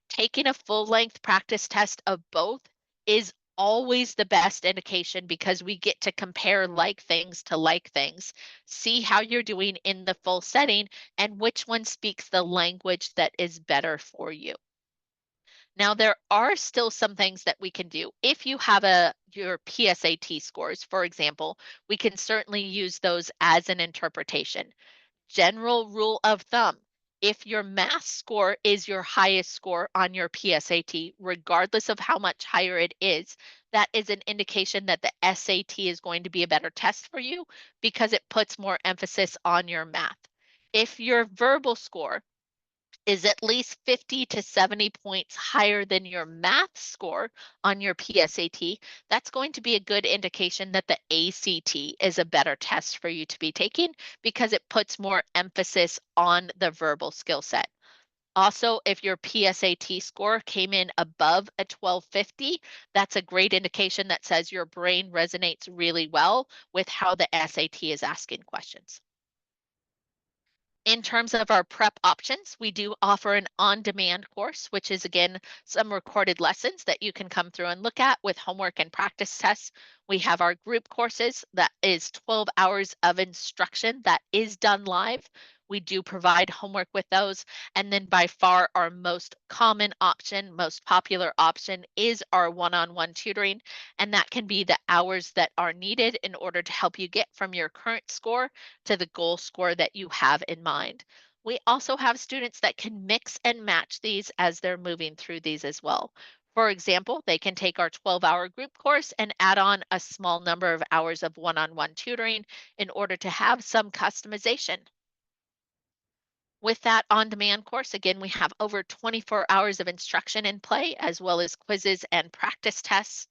Taking a full length practice test of both is always the best indication because we get to compare like things to like things, see how you're doing in the full setting, and which one speaks the language that is better for you. Now, there are still some things that we can do. If you have your PSAT scores, for example, we can certainly use those as an interpretation. General rule of thumb, if your math score is your highest score on your PSAT, regardless of how much higher it is, that is an indication that the SAT is going to be a better test for you because it puts more emphasis on your math. If your verbal score is at least 50 to 70 points higher than your math score on your PSAT, that's going to be a good indication that the ACT is a better test for you to be taking because it puts more emphasis on the verbal skill set. Also, if your PSAT score came in above a 1250, that's a great indication that says your brain resonates really well with how the SAT is asking questions. In terms of our prep options, we do offer an on-demand course, which is again some recorded lessons that you can come through and look at with homework and practice tests. We have our group courses that is 12 hours of instruction that is done live. We do provide homework with those. And then by far our most common option, most popular option is our one-on-one tutoring. And that can be the hours that are needed in order to help you get from your current score to the goal score that you have in mind. We also have students that can mix and match these as they're moving through these as well. For example, they can take our 12-hour group course and add on a small number of hours of one-on-one tutoring in order to have some customization. With that on-demand course, again, we have over 24 hours of instruction in play, as well as quizzes and practice tests.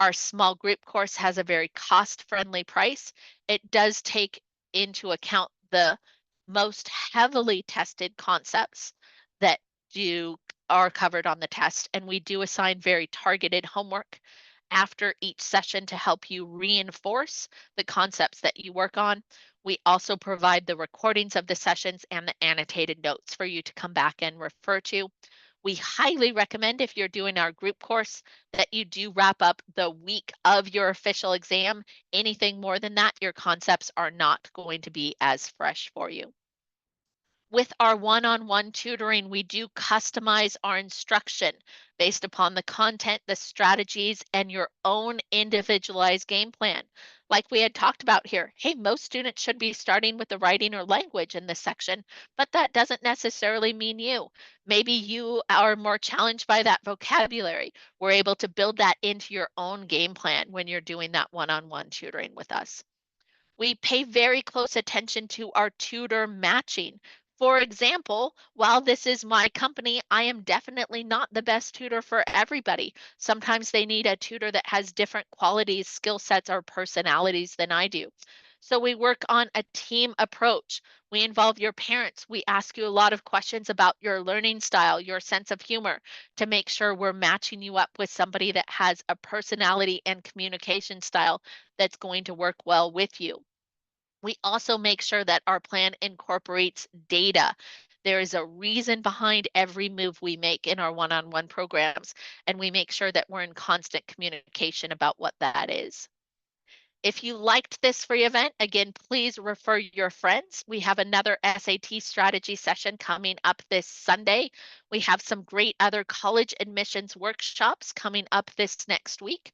Our small group course has a very cost-friendly price. It does take into account the most heavily tested concepts that do are covered on the test, and we do assign very targeted homework after each session to help you reinforce the concepts that you work on. We also provide the recordings of the sessions and the annotated notes for you to come back and refer to. We highly recommend if you're doing our group course that you do wrap up the week of your official exam. Anything more than that, your concepts are not going to be as fresh for you. With our one-on-one tutoring, we do customize our instruction based upon the content, the strategies, and your own individualized game plan. Like we had talked about here, hey, most students should be starting with the writing or language in this section, but that doesn't necessarily mean you. Maybe you are more challenged by that vocabulary. We're able to build that into your own game plan when you're doing that one-on-one tutoring with us. We pay very close attention to our tutor matching. For example, while this is my company, I am definitely not the best tutor for everybody. Sometimes they need a tutor that has different qualities, skill sets, or personalities than I do. So we work on a team approach. We involve your parents. We ask you a lot of questions about your learning style, your sense of humor, to make sure we're matching you up with somebody that has a personality and communication style that's going to work well with you. We also make sure that our plan incorporates data. There is a reason behind every move we make in our one-on-one programs, and we make sure that we're in constant communication about what that is. If you liked this free event, again, please refer your friends. We have another SAT strategy session coming up this Sunday. We have some great other college admissions workshops coming up this next week.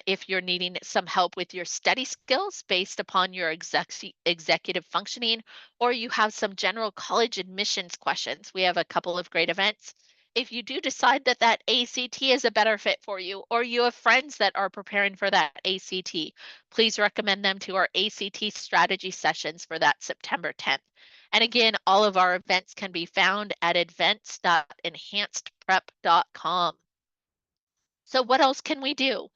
If you're needing some help with your study skills based upon your executive functioning, or you have some general college admissions questions, we have a couple of great events. If you do decide that that ACT is a better fit for you, or you have friends that are preparing for that ACT, please recommend them to our ACT strategy sessions for that September 10th. And again, all of our events can be found at events.enhancedprep.com. So what else can we do?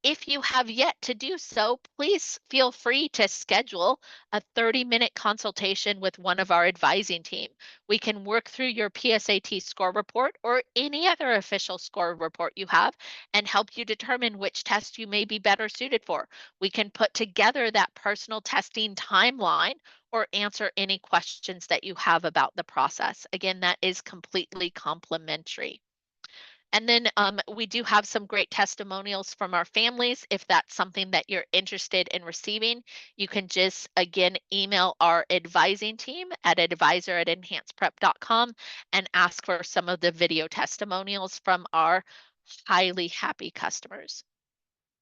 If you have yet to do so, please feel free to schedule a 30-minute consultation with one of our advising team. We can work through your PSAT score report or any other official score report you have and help you determine which test you may be better suited for. We can put together that personal testing timeline or answer any questions that you have about the process. Again, that is completely complimentary. And then we do have some great testimonials from our families. If that's something that you're interested in receiving, you can just, again, email our advising team at advisor@enhanceprep.com and ask for some of the video testimonials from our highly happy customers.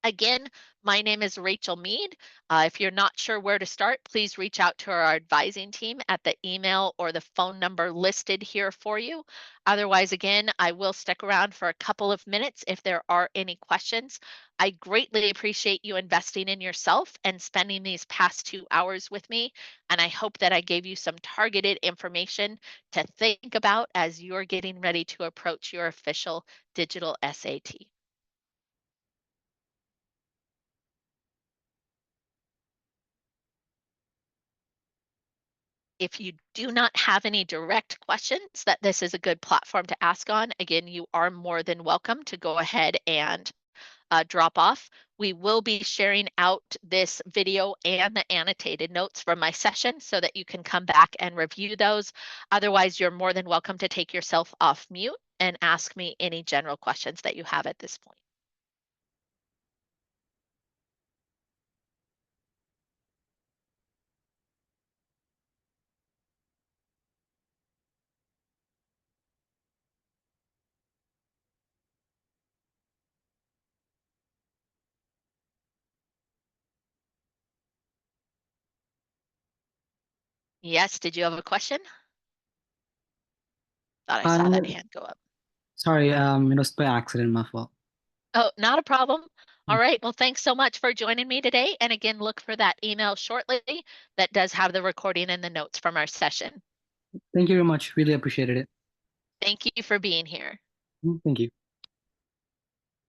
Again, my name is Rachel Mead. If you're not sure where to start, please reach out to our advising team at the email or the phone number listed here for you. Otherwise, again, I will stick around for a couple of minutes if there are any questions. I greatly appreciate you investing in yourself and spending these past 2 hours with me. And I hope that I gave you some targeted information to think about as you're getting ready to approach your official digital SAT. If you do not have any direct questions, that this is a good platform to ask on. Again, you are more than welcome to go ahead and drop off. We will be sharing out this video and the annotated notes from my session so that you can come back and review those. Otherwise, you're more than welcome to take yourself off mute and ask me any general questions that you have at this point. Yes, did you have a question? Thought I saw that Uh, hand go up. Sorry, it was by accident, my fault. Oh, not a problem. All Mm. right. Well, thanks so much for joining me today. And again, look for that email shortly that does have the recording and the notes from our session. Thank you very much. Really appreciated it. Thank you for being here. Thank you.